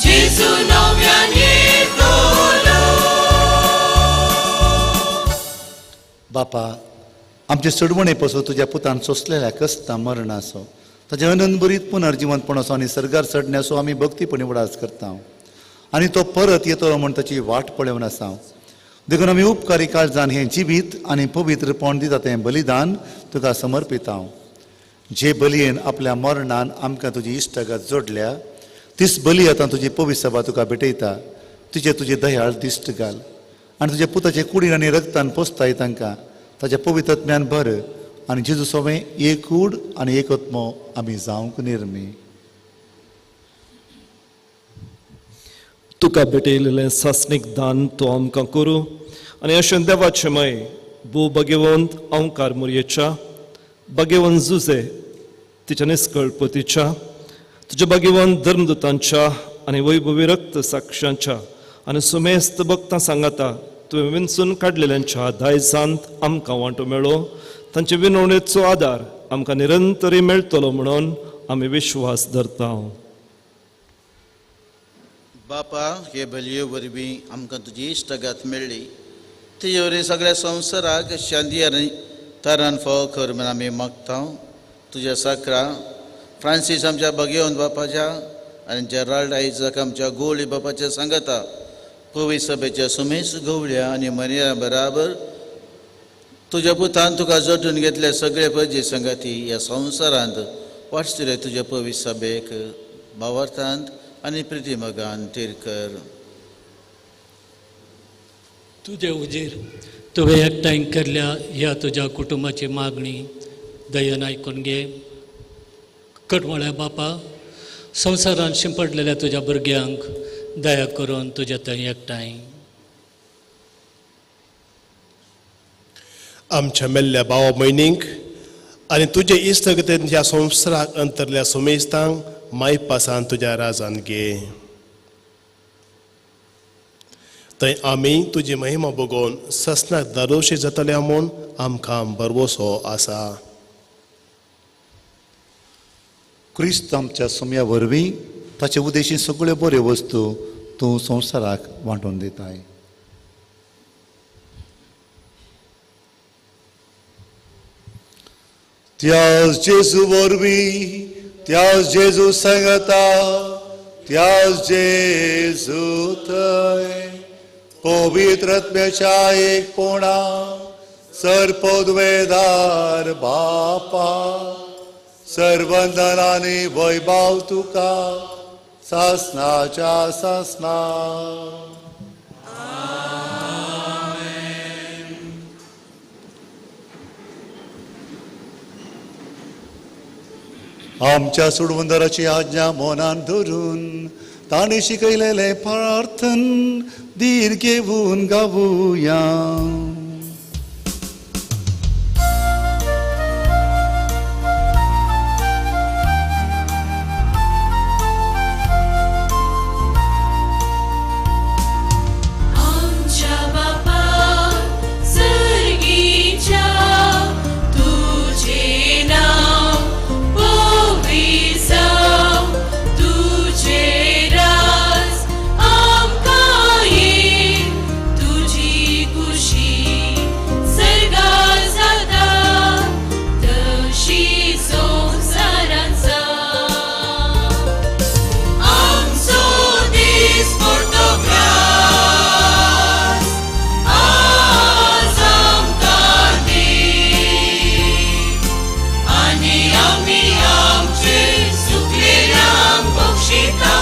जेजू नव्यान येतलो. बापा आमचे सडवणे पासून तुज्या पुतान सोंसलेल्या कस्तां मरणाचो ताचे अनंतभरीत पुनर्जिवंतपणाचो आनी सर्गार चडण्याचो आमी भक्तीपणी उडास करता. आनी तो परत येतलो म्हण ताची वाट पळोवन आसा. देखून आमी उपकारी काळजान हें जिवीत आनी पवित्रपण दिता तें बलिदान तुका समर्पिता. जे बलयेन आपल्या मरणान आमकां तुजी इश्टागत जोडल्या तीच बली आतां तुजी पवित्र सभा तुका भेटयता. तुजे दयाळ दिश्ट घाल आनी तुज्या पुताचे कुडीन आनी रगतान पोसताय तांकां ताच्या पवित्रत्म्यान भर आनी जेजू सोबे एक कूड आनी एक आत्मो आमी जावंक निर्मी. तुका भेटयलेलें सासणीक दान तूं आमकां करूं आनी अशें देवाचें मय भू भगवंत ओंकार मुरयेच्या भगवंत जुजे तिच्या निस्कळपतीच्या तुज्या भगवंत धर्मदुतांच्या आनी वैभवी रक्त साक्षांच्या आनी सुमेस्त भक्तां सांगाता तुवें विंचून काडलेल्यांच्या दायजांत आमकां वांटो मेळ्ळो, तांचे विनवणेचो आदार आमकां निरंतरी मेळटलो म्हणून आमी विश्वास धरता. बापा, हे बलये वरवीं आमकां तुजी इश्टगात मेळ्ळी, तुजे वरवीं सगळ्या संवसाराक शांती आनी तारण फावो कर म्हूण आमी मागता. तुज्या साकरा फ्रांसीस आमच्या भगवंत बापाच्या आनी जेराल्ड आयजाक आमच्या गोळी बापाच्या सांगाता, पवित्र सभेच्या सुमेस गवळ्या आनी मरिया बराबर तुज्या पुतान तुका जोडून घेतल्या सगळे पयजे संगाती ह्या संवसारांत वाटतले तुज्या पवित्र सभेक भावार्थांत आनी प्रितीमगान तिर कर. तुझे उजेर तुवें एकठांय केल्ल्या ह्या तुज्या कुटुंबाची मागणी दयेन आयकून घे. कटमळ्या बापा, संवसारांत शिंपडलेल्या तुज्या भुरग्यांक दया करून तुज्या थंय एकठांय. आमच्या मेल्ल्या भावा भयणींक आनी तुजे इश्टगतेन ह्या संवसाराक अंतरल्या सुमेस्तांक माय पासान तुज्या राजान घे. थंय आमी तुजी महिमा बघून ससनाक दरोशी जातल्या म्हूण आमकां भरवोसो आसा. क्रिस्त आमच्या सुम्या वरवीं ताचे उद्देशी सगळ्यो बऱ्यो वस्तू तूं संवसाराक वांटून दिताय. त्याच जेजू वरवीं, त्याच जेजू सांगता, त्याच जेजू थंय पवित्र आत्म्याच्या एकपणा सरपदवेदार बापा सर्वंदनानी वैभव तुका सासनाच्या सासना. आमच्या सुडवंदराची आज्ञा मनान धरून ताणे शिकयलेले प्रार्थन धीर घेवन गावुया. आमच्या बापा सर्गीच्या तुझे नाव पवित्र जावं, तुझे राज आमकां येवं, तुझी खुशी सर्गार जाता तशी संवसारांत जावं. आमचो दीस पडटो आज आमकां दी आनी आमी आमचे चुकलेल्यांक बक्षिता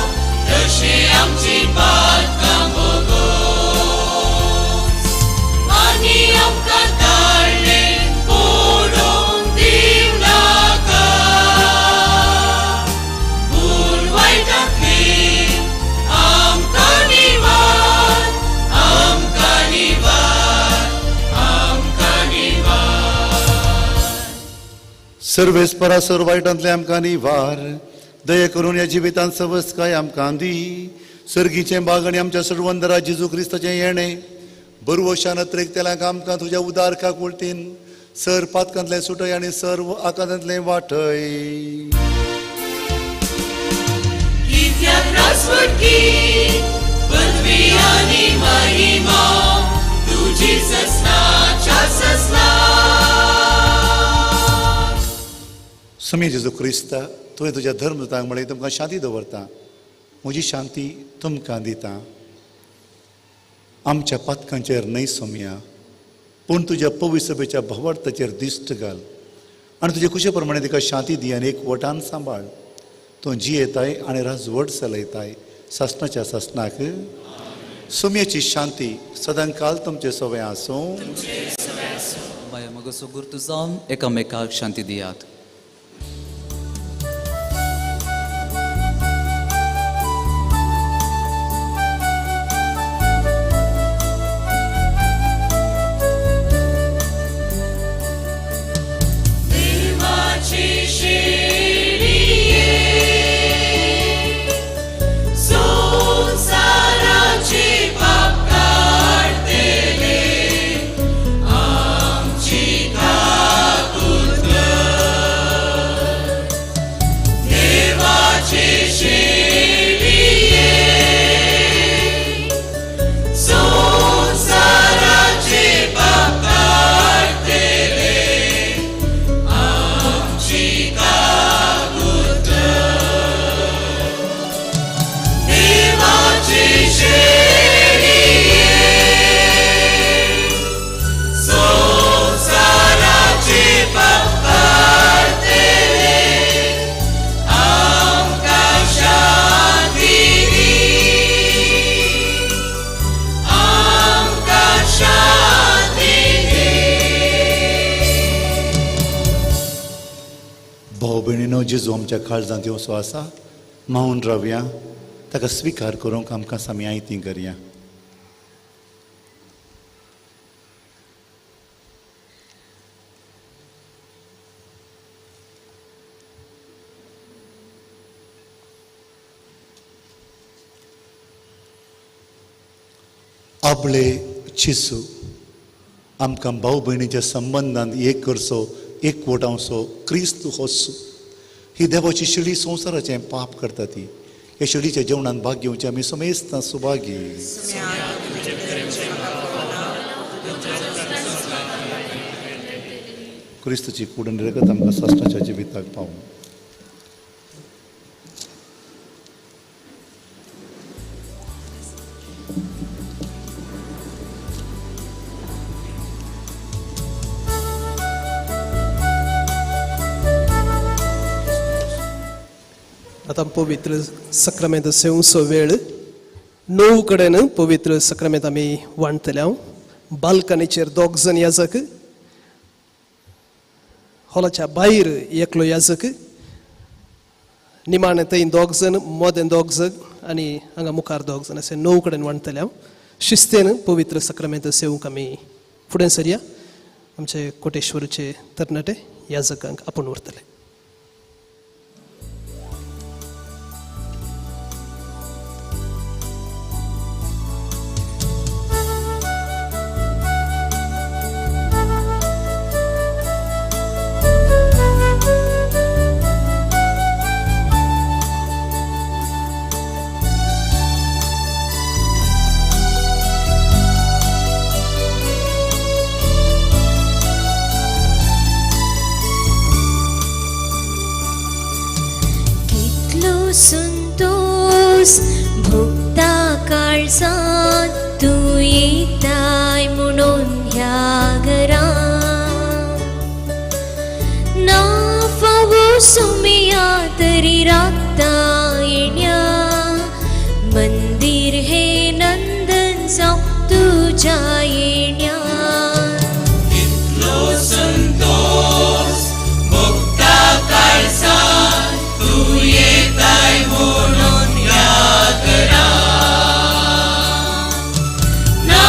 तशें आमची पातकां भोगोस आनी आमकां ताळ्ळे पडोवंक दिवं नाका, पूण वायटांतली आमकां निवार, आमकां निवार, आमकां निवार. सर्वेस परासर वायटांतले आमकां निवार, दये करून ह्या जिवितांत सवस्काय आमकां दी. सर्गीचें बागणी आमच्या सुडवंदरा जेजू क्रिस्ताचें येणें बरवशान तेलांक आमकां तुज्या उदार काकुळटीन सर पातकांतलें सुटय आनी सर्व आकांतांतलें वाटय. कित्याक रासवटकी पदवी आनी महिमा तुजी ससनाच्या ससना. समी जेजू क्रिस्ता, तुवें तुज्या धर्मदूतांक म्हळें तुमकां शांती दवरता, म्हजी शांती तुमकां दिता. आमच्या पातकांचेर न्हय सोम्या, पूण तुज्या पवित्र सभेच्या भवार्थाचेर दिश्ट घाल आनी तुजे कुशे प्रमाणे तिका शांती दी आनी एकवटान सांबाळ. तूं जियेताय आनी राजवट चलयताय सासणाच्या सासणाक. सोम्याची शांती सदां काल तुमचे सवय आसूं. बाया मगो गुर्तू जावन एकामेकाक शांती दियात. देवाची शेळिये संवसाराचे पाप काडतेले भाव भयणीनो जेजू आमच्या काळजांत येवचो आसा मावून रावया ताका स्विकार करूंक आमकां सामयायती करया. आपले चिसू आमकां भाव भयणीच्या संबंदांत एक करचो एकवटावचो क्रिस्त होसू ही देवाची शिडी संवसाराचें पाप करता ती. हे शिडीच्या जेवणांत भाग घेवचे आमी समेस्तां सुभागी. क्रिस्तची कुडून रगत आमकां साश्टाच्या जिविताक पावूं. आता पवित्र सक्रामेंत सेवचो वेळ 9 कडेन पवित्र सक्रामेंत आमी वांटतले. बाल्कनीचेर 2 जण याजक, हॉलाच्या भायर एकलो याजक, निमाणे थंय 2 जण, मोदें 2 जण आनी हांगा मुखार 2 जण अशें 9 कडेन वांटतले. शिस्तेन पवित्र सक्रामेंत सेवूंक आमी फुडें सरया. आमचे कोटेश्वरचे तरणाटे याजकांक आपूण व्हरतले. संतोष भोगता काळजात तू येताय म्हणून ह्या घरात. ना फावो सुमिया तरी राखता येण्या, मंदिर हे नंदन जाऊ तुझ्या येण्या. इतलो संतोष भोगता काळजात तू येताय म्हणून या घरात. ना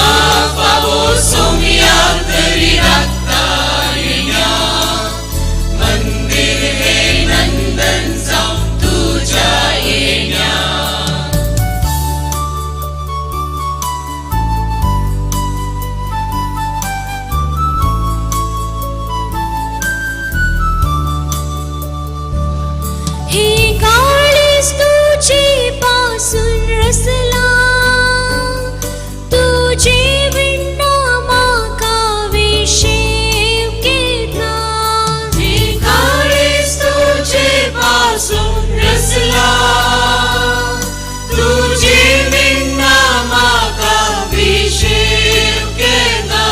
फावो सोमिया तरी राखता येण्या, मंदिर हे नंदन जाऊ तुझ्या येण्या. हे काळीज तुझे पासून रसला, तुझे विणा माका विशेव केला. हे काळीज तुझे पासून रसला, तुझे विणा माका विशेव केला.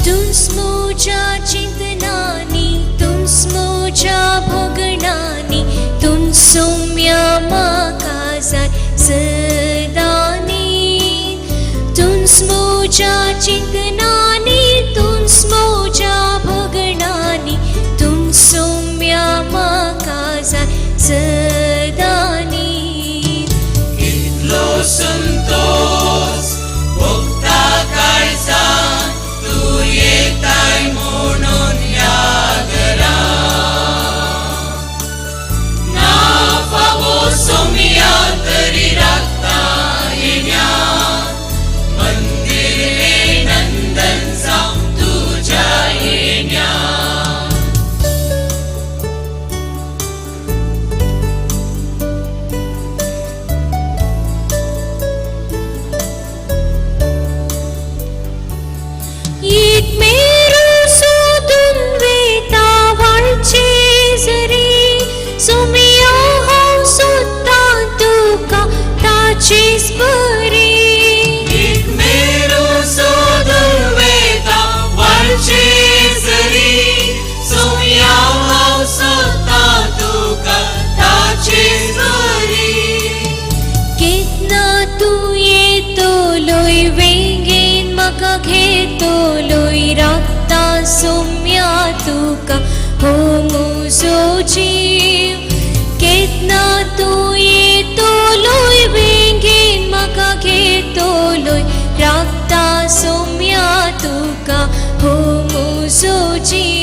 तुझ मोच्या चिंतनानी, तुझ मोच्या भोगणानी, तुझ सौम्या माका जाय सदानी. तुझ मोच्या चिंतनानी, तुझ मोच्या भोगणानी, तुझ सौम्या माका जाय सदानी. इतलो संतोष भोगता काळजात तू येताय म्हणून या घरात. ना फावो सोमिया तरी राखता येण्या, मंदिर हे नंदन जाऊ तुझ्या येण्या. एक मेरू सोदून वेता वाळचे जरी, सोमिया हांव सोदतां तुका ताचीच बरी. एक मेरो सोदून वेता वाळचे जरी, सोमिया हांव सोदतां तुका ताचीच बरी. केतना तू येतलोय वेगेन म्हाका घेतलोय राखता सोम्या तुका हो मुजो जीव केतना तू येतोलोय बेगीन म्हाका घेतोलोय राखता सोम्या तुका हो मुजो जीव